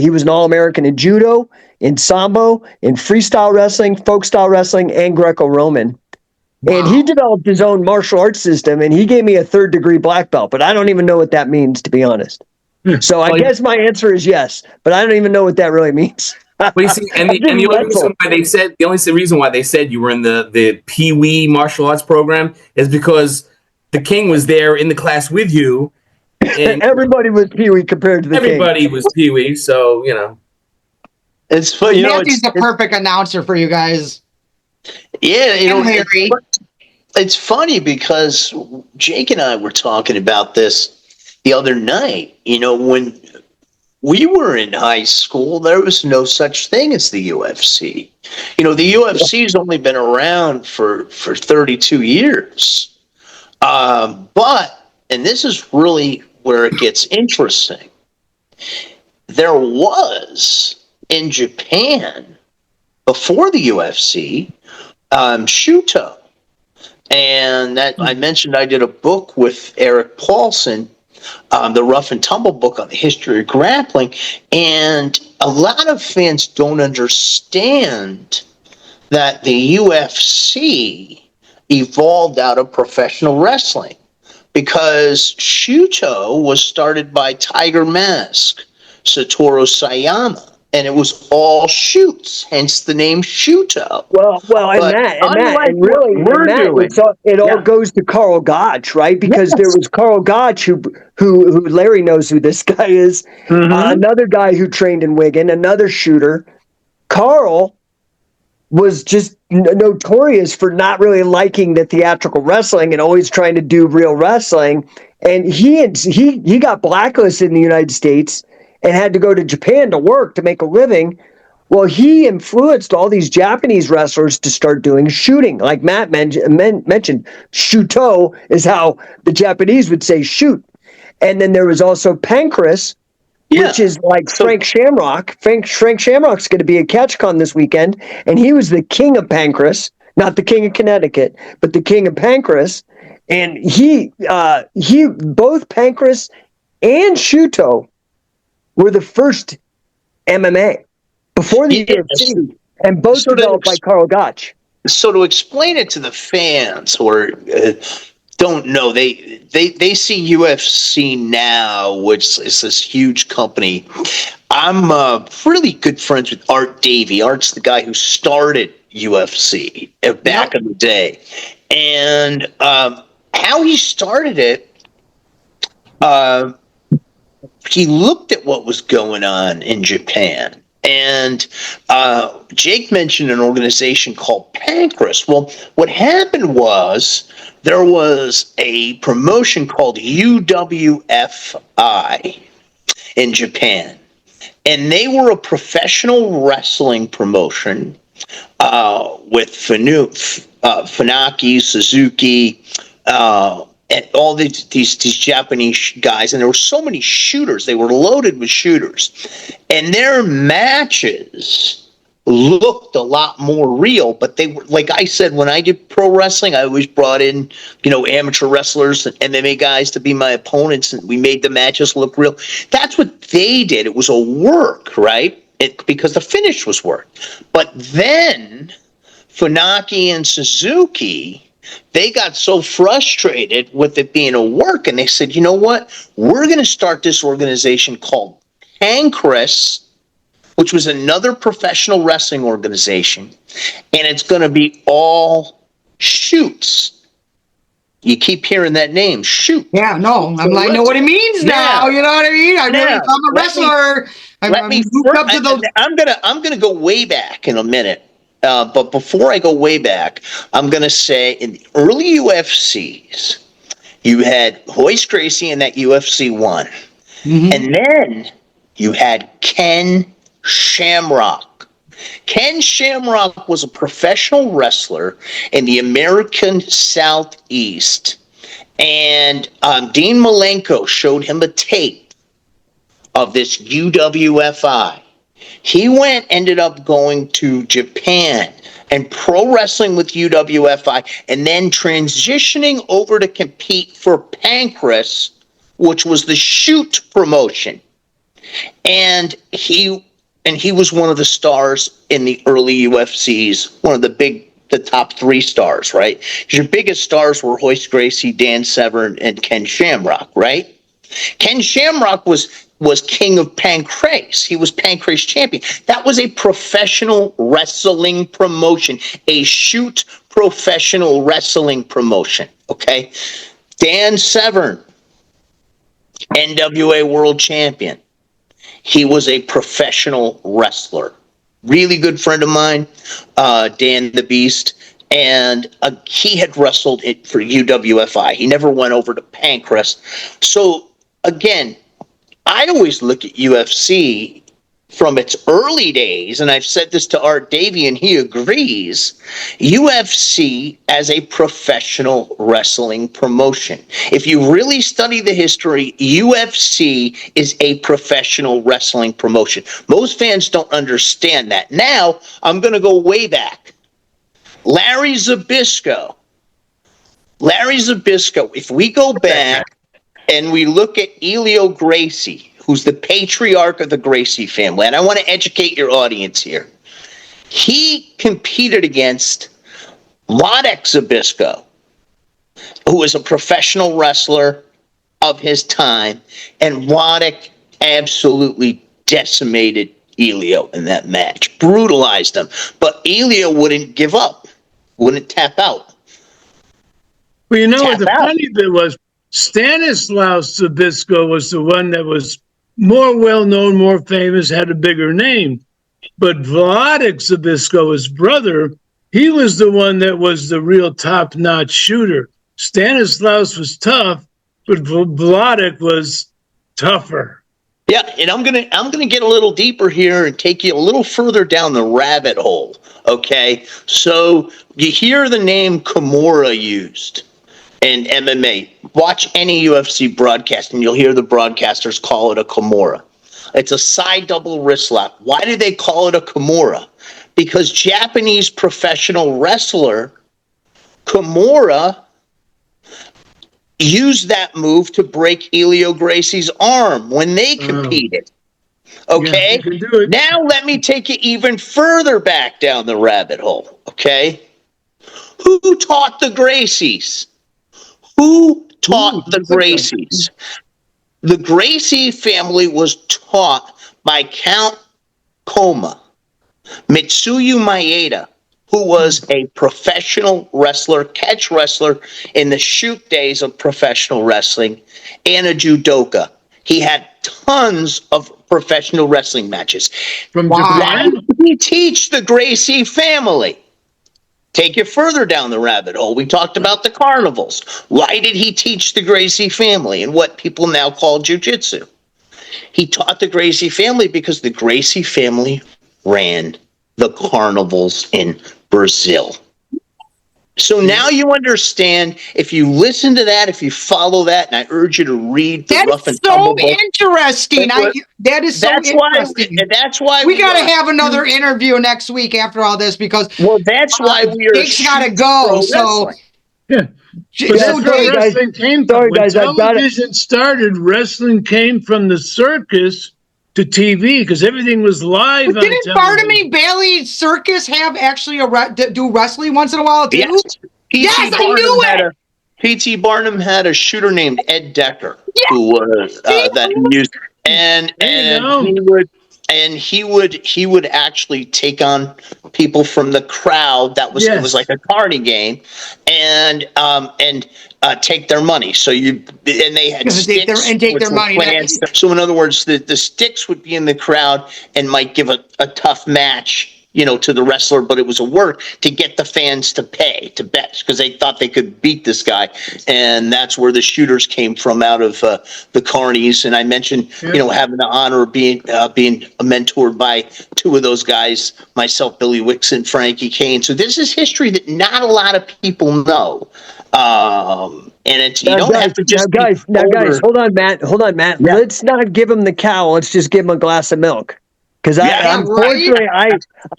was an All-American in judo, in sambo, in freestyle wrestling, folk style wrestling, and Greco-Roman. Wow. And he developed his own martial arts system, and he gave me a 3rd degree black belt, but I don't even know what that means, to be honest. So I guess my answer is yes, but I don't even know what that really means. Well, you see, and the only reason why they said you were in the Pee Wee martial arts program is because the King was there in the class with you. And everybody was Pee Wee compared to the King. Everybody was Pee Wee, so, you know. It's funny. Matthew's the perfect announcer for you guys. Yeah, Harry. It's funny because Jake and I were talking about this the other night. When we were in high school, there was no such thing as the UFC. The UFC has only been around for 32 years. But, and this is really where it gets interesting, there was in Japan before the UFC, Shuto. And that I mentioned I did a book with Eric Paulson, the Rough and Tumble book on the history of grappling. And a lot of fans don't understand that the UFC evolved out of professional wrestling, because Shuto was started by Tiger Mask, Satoru Sayama. And it was all shoots, hence the name Shuto. Well, it all goes to Carl Gotch, right? Because there was Carl Gotch, who Larry knows who this guy is. Another guy who trained in Wigan, another shooter. Carl was just notorious for not really liking the theatrical wrestling and always trying to do real wrestling. And he got blacklisted in the United States and had to go to Japan to work to make a living. Well, he influenced all these Japanese wrestlers to start doing shooting. Like Matt mentioned, Shuto is how the Japanese would say shoot. And then there was also Pancrase, which is like Frank Shamrock. Frank Shamrock's going to be at CatchCon this weekend, and he was the king of Pancrase, not the king of Connecticut, but the king of Pancrase. And he both Pancrase and Shuto were the first MMA before the UFC, and both developed by Carl Gotch. So to explain it to the fans or don't know, they see UFC now, which is this huge company. I'm really good friends with Art Davie. Art's the guy who started UFC back in the day, and how he started it. He looked at what was going on in Japan, and Jake mentioned an organization called Pancrase. Well, what happened was there was a promotion called UWFI in Japan, and they were a professional wrestling promotion with Funaki, Suzuki, and all these Japanese guys, and there were so many shooters. They were loaded with shooters, and their matches looked a lot more real. But they were, like I said, when I did pro wrestling, I always brought in, amateur wrestlers and MMA guys to be my opponents, and we made the matches look real. That's what they did. It was a work, right? Because the finish was work. But then Funaki and Suzuki, they got so frustrated with it being a work, and they said, you know what? We're going to start this organization called Pancrase, which was another professional wrestling organization, and it's going to be all shoots. You keep hearing that name, shoot. Yeah, no, I know what it means now. You know what I mean? I'm a wrestler. I'm going to go way back in a minute. But before I go way back, I'm going to say in the early UFCs, you had Royce Gracie in that UFC 1. Mm-hmm. And then you had Ken Shamrock Ken Shamrock was a professional wrestler in the American Southeast, and Dean Malenko showed him a tape of this UWFI. He ended up going to Japan and pro wrestling with UWFI, and then transitioning over to compete for Pancrase, which was the Shoot promotion. And he was one of the stars in the early UFCs, one of the top 3 stars, right? Your biggest stars were Royce Gracie, Dan Severn, and Ken Shamrock, right? Ken Shamrock was king of Pancrase. He was Pancrase champion. That was a professional wrestling promotion, a Shoot professional wrestling promotion, okay? Dan Severn, NWA world champion. He was a professional wrestler. Really good friend of mine, Dan the Beast, and he had wrestled it for UWFI. He never went over to Pancrase. So, again, I always look at UFC from its early days, and I've said this to Art Davey, and he agrees, UFC as a professional wrestling promotion. If you really study the history, UFC is a professional wrestling promotion. Most fans don't understand that. Now, I'm going to go way back. Larry Zbyszko, if we go back and we look at Elio Gracie, who's the patriarch of the Gracie family, and I want to educate your audience here. He competed against Wladek Zbyszko, who was a professional wrestler of his time, and Wladek absolutely decimated Elio in that match, brutalized him. But Elio wouldn't give up, wouldn't tap out. Well, you know what the funny bit was? Stanislaus Zbyszko was the one that was more well-known, more famous, had a bigger name. But Wladek Zbyszko, his brother, he was the one that was the real top-notch shooter. Stanislaus was tough, but Wladek was tougher. Yeah, and I'm gonna get a little deeper here and take you a little further down the rabbit hole. Okay, so you hear the name Kimura used in MMA. Watch any UFC broadcast, and you'll hear the broadcasters call it a Kimura. It's a side double wrist lock. Why do they call it a Kimura? Because Japanese professional wrestler Kimura used that move to break Elio Gracie's arm when they competed. Okay? Yeah, now let me take you even further back down the rabbit hole. Okay? Who taught the Gracies? Who taught the Gracies? The Gracie family was taught by Count Koma, Mitsuyu Maeda, who was a professional wrestler, catch wrestler in the shoot days of professional wrestling, and a judoka. He had tons of professional wrestling matches. Why did he teach the Gracie family? Take you further down the rabbit hole. We talked about the carnivals. Why did he teach the Gracie family and what people now call jiu-jitsu? He taught the Gracie family because the Gracie family ran the carnivals in Brazil. So now you understand, if you listen to that, if you follow that, and I urge you to read the Rough and Tumble book. Interesting. That is so interesting. That's why we got to have another interview next week after all this, because that's why we are. Jake's got to go. So yeah. But that's where wrestling came from. When television started, wrestling came from the circus to TV because everything was live. But didn't Barnum Bailey Circus have actually do wrestling once in a while too? Yes, I knew it. P.T. Barnum had a shooter named Ed Decker, who was that he used, and he would actually take on people from the crowd. It was like a carny game, and take their money. So they had sticks and take their money. So in other words, the sticks would be in the crowd and might give a tough match, to the wrestler, but it was a work to get the fans to pay, to bet, because they thought they could beat this guy. And that's where the shooters came from, out of the Carnies. And I mentioned, having the honor of being mentored by two of those guys, myself, Billy Wicks, and Frankie Kane. So this is history that not a lot of people know. And it's, you don't have to just guys, hold on, Matt. Yeah. Let's not give him the cow. Let's just give him a glass of milk. Because unfortunately,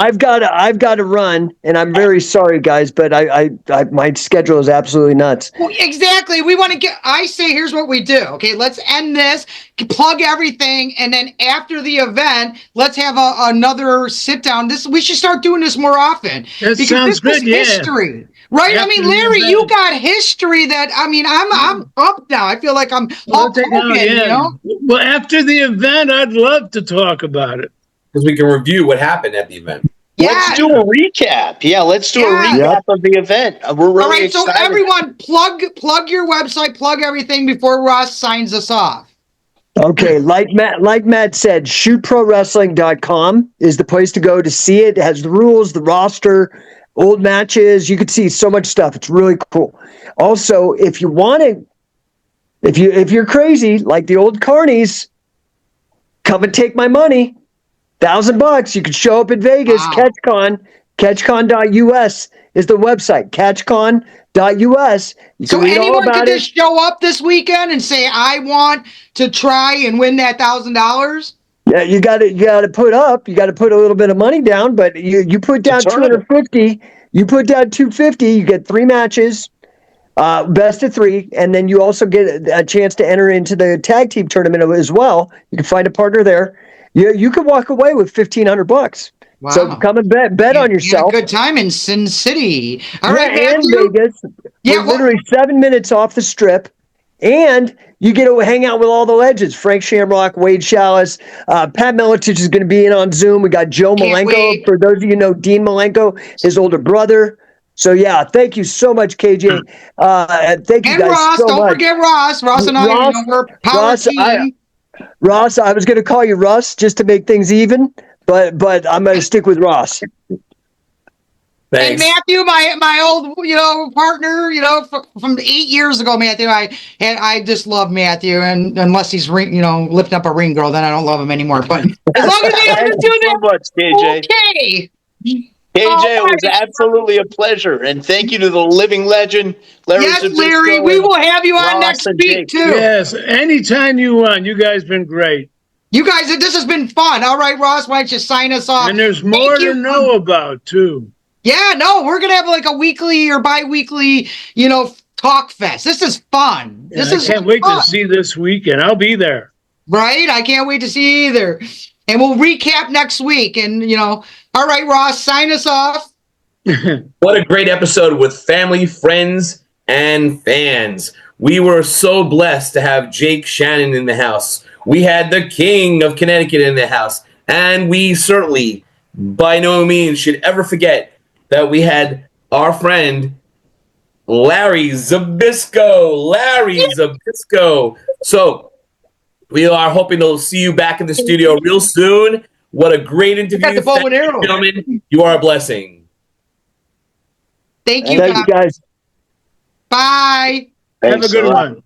I've got to run, and I'm very sorry, guys, but I my schedule is absolutely nuts. Well, exactly. We want to get. I say, here's what we do. Okay, let's end this, plug everything, and then after the event, let's have another sit down. We should start doing this more often. That sounds good. Yeah. History. Right, After I mean, Larry, you got history that, I mean, I'm up now. I feel like I'm Hulk Hogan, Well, after the event, I'd love to talk about it. Because we can review what happened at the event. Yeah. Let's do a recap. Yeah, let's do a recap of the event. We're really excited. So everyone, plug your website, plug everything before Ross signs us off. Okay, like Matt said, shootprowrestling.com is the place to go to see it. It has the rules, the roster, old matches. You can see so much stuff. It's really cool. Also, if you want to, if you're crazy like the old carnies, come and take my money. $1,000. You can show up in Vegas. Wow. Catchcon.us is the website. Catchcon.us. So anyone can just show up this weekend and say, I want to try and win that $1,000? Yeah, you got to put up. You got to put a little bit of money down, but you put down $250. You put down $250. You get 3 matches, best of 3, and then you also get a chance to enter into the tag team tournament as well. You can find a partner there. You can walk away with $1,500. Wow. So come and bet on yourself. Good time in Sin City. All right, and Vegas. Yeah, literally 7 minutes off the strip. And you get to hang out with all the legends. Frank Shamrock, Wade Schalles, Pat Miletich is going to be in on Zoom. We got Joe Malenko. For those of you who know Dean Malenko, his older brother. So, yeah, thank you so much, KJ. Thank you guys Ross, so much. Don't forget Ross. Ross and I are power team. Ross, I was going to call you Russ just to make things even, but I'm going to stick with Ross. Thanks. And Matthew, my old partner, from 8 years ago, Matthew. I just love Matthew, and unless he's lifting up a ring girl, then I don't love him anymore. But as long as he doesn't do that, so much, KJ. Okay. KJ, it was absolutely a pleasure, and thank you to the living legend, Larry. Yes, Larry, we will have you on next week too. Yes, anytime you want. You guys been great. You guys, this has been fun. All right, Ross, why don't you sign us off? And there's more to know about too. Yeah, no, we're gonna have like a weekly or bi-weekly, talk fest. This is fun. I can't wait to see this weekend. I'll be there. Right, I can't wait to see you either. And we'll recap next week. And all right, Ross, sign us off. What a great episode with family, friends, and fans. We were so blessed to have Jake Shannon in the house. We had the King of Connecticut in the house. And we certainly, by no means, should ever forget that we had our friend, Larry Zbyszko. So we are hoping to see you back in the studio real soon. What a great interview. Gentlemen, you are a blessing. Thank you, guys. Bye. Have a good one.